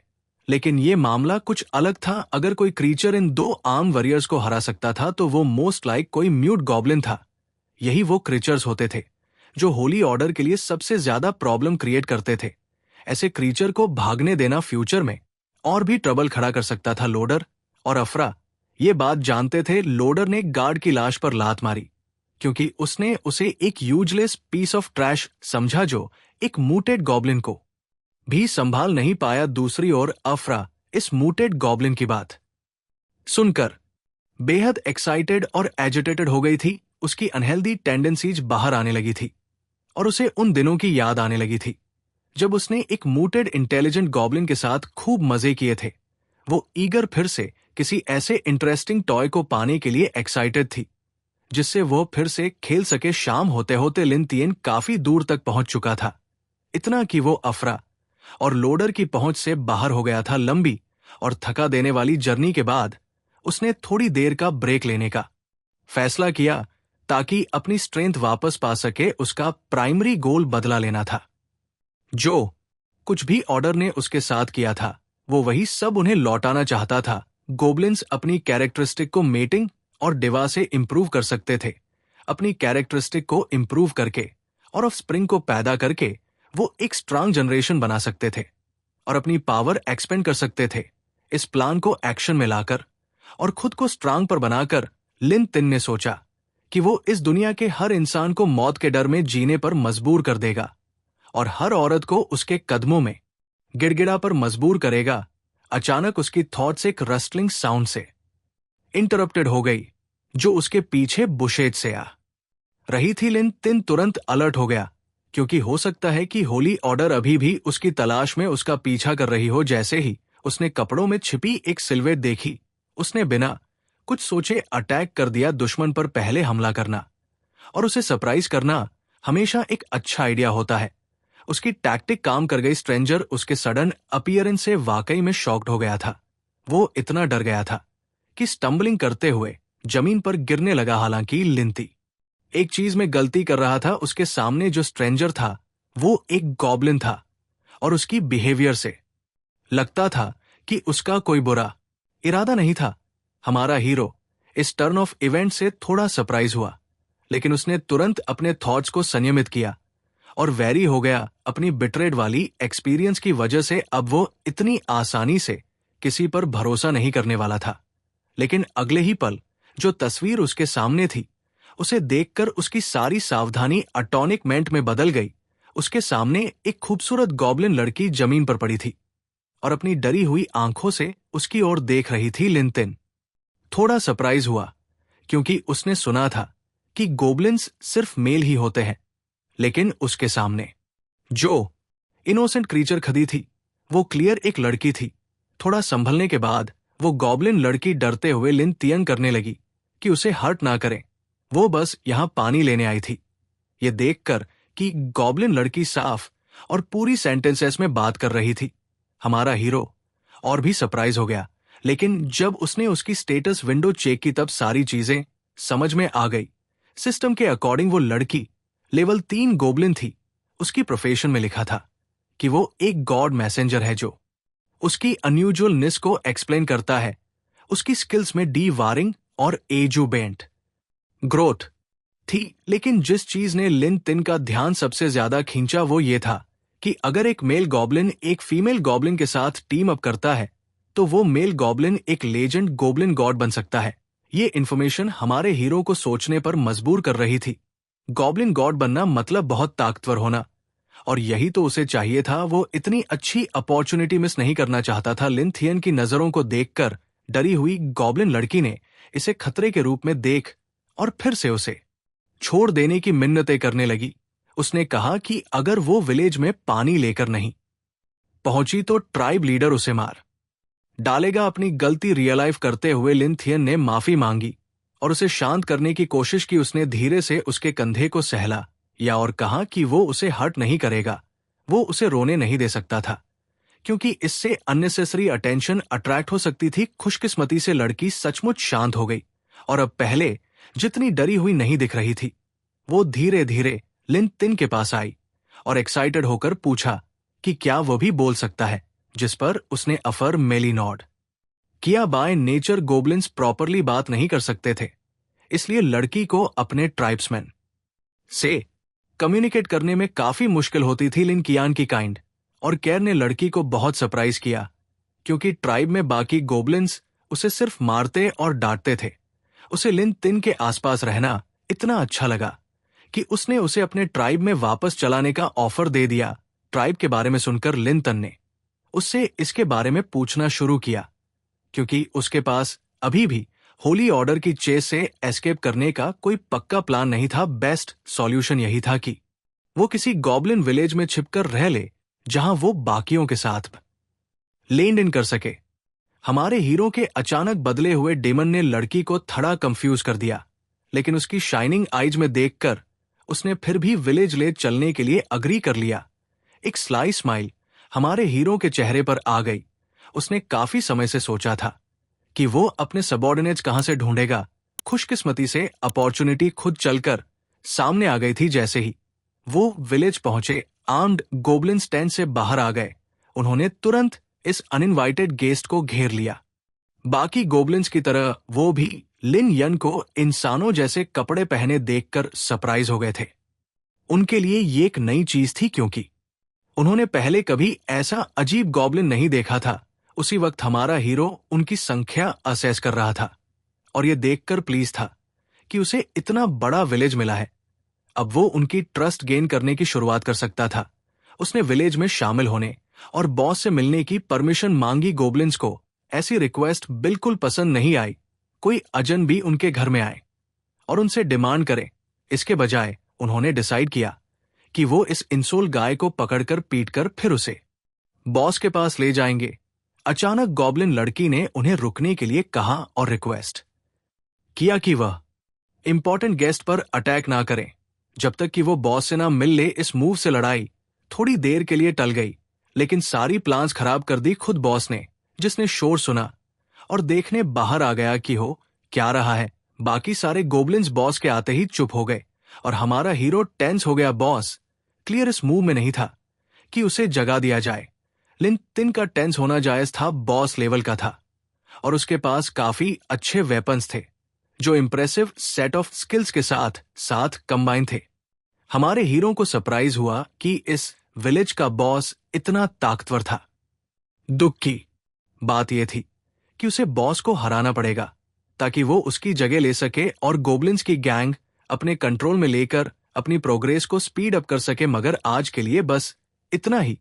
लेकिन यह मामला कुछ अलग था। अगर कोई क्रीचर इन 2 आर्म वॉरियर्स को हरा सकता था तो वो मोस्ट लाइक कोई म्यूट गॉब्लिन था। यही वो क्रीचर्स होते थे जो होली ऑर्डर के लिए सबसे ज्यादा प्रॉब्लम क्रिएट करते थे। ऐसे क्रीचर को भागने देना फ्यूचर में और भी ट्रबल खड़ा कर सकता था। लोडर और अफरा ये बात जानते थे। लोडर ने गार्ड की लाश पर लात मारी क्योंकि उसने उसे एक यूजलेस पीस ऑफ ट्रैश समझा जो एक मूटेड गॉब्लिन को भी संभाल नहीं पाया। दूसरी ओर अफरा इस मूटेड गॉब्लिन की बात सुनकर बेहद एक्साइटेड और एजिटेटेड हो गई थी। उसकी अनहेल्दी टेंडेंसीज बाहर आने लगी थी और उसे उन दिनों की याद आने लगी थी जब उसने एक मूटेड इंटेलिजेंट गॉब्लिन के साथ खूब मजे किए थे। वो ईगर फिर से किसी ऐसे इंटरेस्टिंग टॉय को पाने के लिए एक्साइटेड थी जिससे वो फिर से खेल सके। शाम होते होते लिन तिएन काफी दूर तक पहुंच चुका था, इतना कि वो अफरा और लोडर की पहुंच से बाहर हो गया था। लंबी और थका देने वाली जर्नी के बाद उसने थोड़ी देर का ब्रेक लेने का फैसला किया ताकि अपनी स्ट्रेंथ वापस पा सके। उसका प्राइमरी गोल बदला लेना था। जो कुछ भी ऑर्डर ने उसके साथ किया था वो वही सब उन्हें लौटाना चाहता था। गोब्लिन्स अपनी कैरेक्टरिस्टिक को मेटिंग और डिवा से इंप्रूव कर सकते थे। अपनी कैरेक्टरिस्टिक को इंप्रूव करके और ऑफस्प्रिंग को पैदा करके वो एक स्ट्रांग जनरेशन बना सकते थे और अपनी पावर एक्सपेंड कर सकते थे। इस प्लान को एक्शन में लाकर और खुद को स्ट्रांग पर बनाकर लिन तिन ने सोचा कि वो इस दुनिया के हर इंसान को मौत के डर में जीने पर मजबूर कर देगा और हर औरत को उसके कदमों में गिड़गिड़ा पर मजबूर करेगा। अचानक उसकी थॉट्स एक रस्टलिंग साउंड से इंटरप्टेड हो गई जो उसके पीछे बुशेज से आ रही थी। लिन तिन तुरंत अलर्ट हो गया क्योंकि हो सकता है कि होली ऑर्डर अभी भी उसकी तलाश में उसका पीछा कर रही हो। जैसे ही उसने कपड़ों में छिपी एक सिल्हूट देखी, उसने बिना कुछ सोचे अटैक कर दिया। दुश्मन पर पहले हमला करना और उसे सरप्राइज करना हमेशा एक अच्छा आइडिया होता है। उसकी टैक्टिक काम कर गई। स्ट्रेंजर उसके सडन अपीयरेंस से वाकई में शॉक्ड हो गया था। वो इतना डर गया था कि स्टम्बलिंग करते हुए जमीन पर गिरने लगा। हालांकि लिनती एक चीज में गलती कर रहा था। उसके सामने जो स्ट्रेंजर था वो एक गॉब्लिन था और उसकी बिहेवियर से लगता था कि उसका कोई बुरा इरादा नहीं था। हमारा हीरो इस टर्न ऑफ इवेंट से थोड़ा सरप्राइज हुआ, लेकिन उसने तुरंत अपने थॉट्स को संयमित किया और वैरी हो गया अपनी बिट्रेड वाली एक्सपीरियंस की वजह से। अब वो इतनी आसानी से किसी पर भरोसा नहीं करने वाला था। लेकिन अगले ही पल जो तस्वीर उसके सामने थी उसे देखकर उसकी सारी सावधानी अटॉनिकमेंट में बदल गई। उसके सामने एक खूबसूरत गॉब्लिन लड़की जमीन पर पड़ी थी और अपनी डरी हुई आंखों से उसकी ओर देख रही थी लिनतिन। थोड़ा सरप्राइज हुआ क्योंकि उसने सुना था कि गोब्लिन्स सिर्फ मेल ही होते हैं, लेकिन उसके सामने जो इनोसेंट क्रीचर खड़ी थी वो क्लियर एक लड़की थी। थोड़ा संभलने के बाद वो गॉब्लिन लड़की डरते हुए लिन तियंग करने लगी कि उसे हर्ट ना करें, वो बस यहां पानी लेने आई थी। ये देखकर कि गॉब्लिन लड़की साफ और पूरी सेंटेंसेस में बात कर रही थी, हमारा हीरो और भी सरप्राइज हो गया। लेकिन जब उसने उसकी स्टेटस विंडो चेक की तब सारी चीजें समझ में आ गई। सिस्टम के अकॉर्डिंग वो लड़की लेवल 3 गोब्लिन थी। उसकी प्रोफेशन में लिखा था कि वो एक गॉड मैसेंजर है जो उसकी अनयूजुअलनेस को एक्सप्लेन करता है। उसकी स्किल्स में डी वारिंग और एजुबेंट ग्रोथ थी, लेकिन जिस चीज ने लिन तिन का ध्यान सबसे ज्यादा खींचा वो ये था कि अगर एक मेल गॉब्लिन एक फीमेल गॉब्लिन के साथ टीम अप करता है तो वो मेल गॉब्लिन एक लेजेंड गोब्लिन गॉड बन सकता है। ये इन्फॉर्मेशन हमारे हीरो को सोचने पर मजबूर कर रही थी। गॉब्लिन गॉड बनना मतलब बहुत ताकतवर होना, और यही तो उसे चाहिए था। वो इतनी अच्छी अपॉर्चुनिटी मिस नहीं करना चाहता था। लिन थियन की नजरों को देखकर डरी हुई गॉब्लिन लड़की ने इसे खतरे के रूप में देख और फिर से उसे छोड़ देने की मिन्नतें करने लगी। उसने कहा कि अगर वो विलेज में पानी लेकर नहीं पहुंची तो ट्राइब लीडर उसे मार डालेगा। अपनी गलती रियलाइज करते हुए लिन थियन ने माफी मांगी और उसे शांत करने की कोशिश की। उसने धीरे से उसके कंधे को सहला या और कहा कि वो उसे हर्ट नहीं करेगा, वो उसे रोने नहीं दे सकता था क्योंकि इससे अननेसेसरी अटेंशन अट्रैक्ट हो सकती थी। खुशकिस्मती से लड़की सचमुच शांत हो गई और अब पहले जितनी डरी हुई नहीं दिख रही थी। वो धीरे धीरे लिन तिन के पास आई और एक्साइटेड होकर पूछा कि क्या वो भी बोल सकता है, जिस पर उसने अफर्मेली नॉड किया। बाय नेचर गोब्लिन्स प्रॉपरली बात नहीं कर सकते थे, इसलिए लड़की को अपने ट्राइब्समैन से कम्युनिकेट करने में काफी मुश्किल होती थी। लिन कियान की काइंड और केयर ने लड़की को बहुत सरप्राइज किया क्योंकि ट्राइब में बाकी गोब्लिन्स उसे सिर्फ मारते और डांटते थे। उसे लिन तिन के आसपास रहना इतना अच्छा लगा कि उसने उसे अपने ट्राइब में वापस चलाने का ऑफर दे दिया। ट्राइब के बारे में सुनकर लिन तन ने उससे इसके बारे में पूछना शुरू किया क्योंकि उसके पास अभी भी होली ऑर्डर की चेस से एस्केप करने का कोई पक्का प्लान नहीं था। बेस्ट सॉल्यूशन यही था कि वो किसी गॉब्लिन विलेज में छिपकर रह ले जहां वो बाकियों के साथ लेन इन कर सके। हमारे हीरो के अचानक बदले हुए डेमन ने लड़की को थोड़ा कंफ्यूज कर दिया, लेकिन उसकी शाइनिंग आइज में देखकर उसने फिर भी विलेज ले चलने के लिए अग्री कर लिया। एक स्लाई स्माइल हमारे हीरो के चेहरे पर आ गई। उसने काफी समय से सोचा था कि वो अपने सबऑर्डिनेट्स कहां से ढूंढेगा। खुशकिस्मती से अपॉर्चुनिटी खुद चलकर सामने आ गई थी। जैसे ही वो विलेज पहुंचे, आर्म्ड गोब्लिन्स टेंट से बाहर आ गए। उन्होंने तुरंत इस अनइनवाइटेड गेस्ट को घेर लिया। बाकी गोब्लिन्स की तरह वो भी लिन यन को इंसानों जैसे कपड़े पहने देखकर सरप्राइज हो गए थे। उनके लिए ये एक नई चीज थी क्योंकि उन्होंने पहले कभी ऐसा अजीब गॉब्लिन नहीं देखा था। उसी वक्त हमारा हीरो उनकी संख्या असेस कर रहा था और यह देखकर प्लीज था कि उसे इतना बड़ा विलेज मिला है। अब वो उनकी ट्रस्ट गेन करने की शुरुआत कर सकता था। उसने विलेज में शामिल होने और बॉस से मिलने की परमिशन मांगी। गोब्लिन्स को ऐसी रिक्वेस्ट बिल्कुल पसंद नहीं आई। कोई अजन भी उनके घर में आए और उनसे डिमांड करे, इसके बजाय उन्होंने डिसाइड किया कि वो इस इंसोल गाय को पकड़कर पीटकर फिर उसे बॉस के पास ले जाएंगे। अचानक गॉब्लिन लड़की ने उन्हें रुकने के लिए कहा और रिक्वेस्ट किया कि वह इंपॉर्टेंट गेस्ट पर अटैक ना करें जब तक कि वो बॉस से ना मिल ले। इस मूव से लड़ाई थोड़ी देर के लिए टल गई, लेकिन सारी प्लान्स खराब कर दी खुद बॉस ने, जिसने शोर सुना और देखने बाहर आ गया कि हो क्या रहा है। बाकी सारे गोब्लिन्स बॉस के आते ही चुप हो गए और हमारा हीरो टेंस हो गया। बॉस क्लियर इस मूव में नहीं था कि उसे जगा दिया जाए। लिन तिन का टेंस होना जायज था, बॉस लेवल का था और उसके पास काफी अच्छे वेपन्स थे जो इंप्रेसिव सेट ऑफ स्किल्स के साथ साथ कंबाइन थे। हमारे हीरो को सरप्राइज हुआ कि इस विलेज का बॉस इतना ताकतवर था। दुख की बात यह थी कि उसे बॉस को हराना पड़ेगा ताकि वो उसकी जगह ले सके और गोब्लिन्स की गैंग अपने कंट्रोल में लेकर अपनी प्रोग्रेस को स्पीड अप कर सके। मगर आज के लिए बस इतना ही।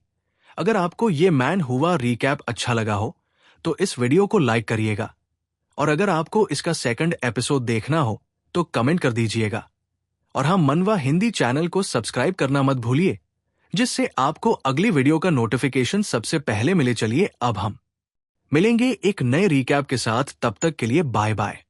अगर आपको ये मैन हुआ रिकैप अच्छा लगा हो तो इस वीडियो को लाइक करिएगा, और अगर आपको इसका सेकंड एपिसोड देखना हो तो कमेंट कर दीजिएगा। और हाँ, मनवा हिंदी चैनल को सब्सक्राइब करना मत भूलिए, जिससे आपको अगली वीडियो का नोटिफिकेशन सबसे पहले मिले। चलिए अब हम मिलेंगे एक नए रिकैप के साथ, तब तक के लिए बाय बाय।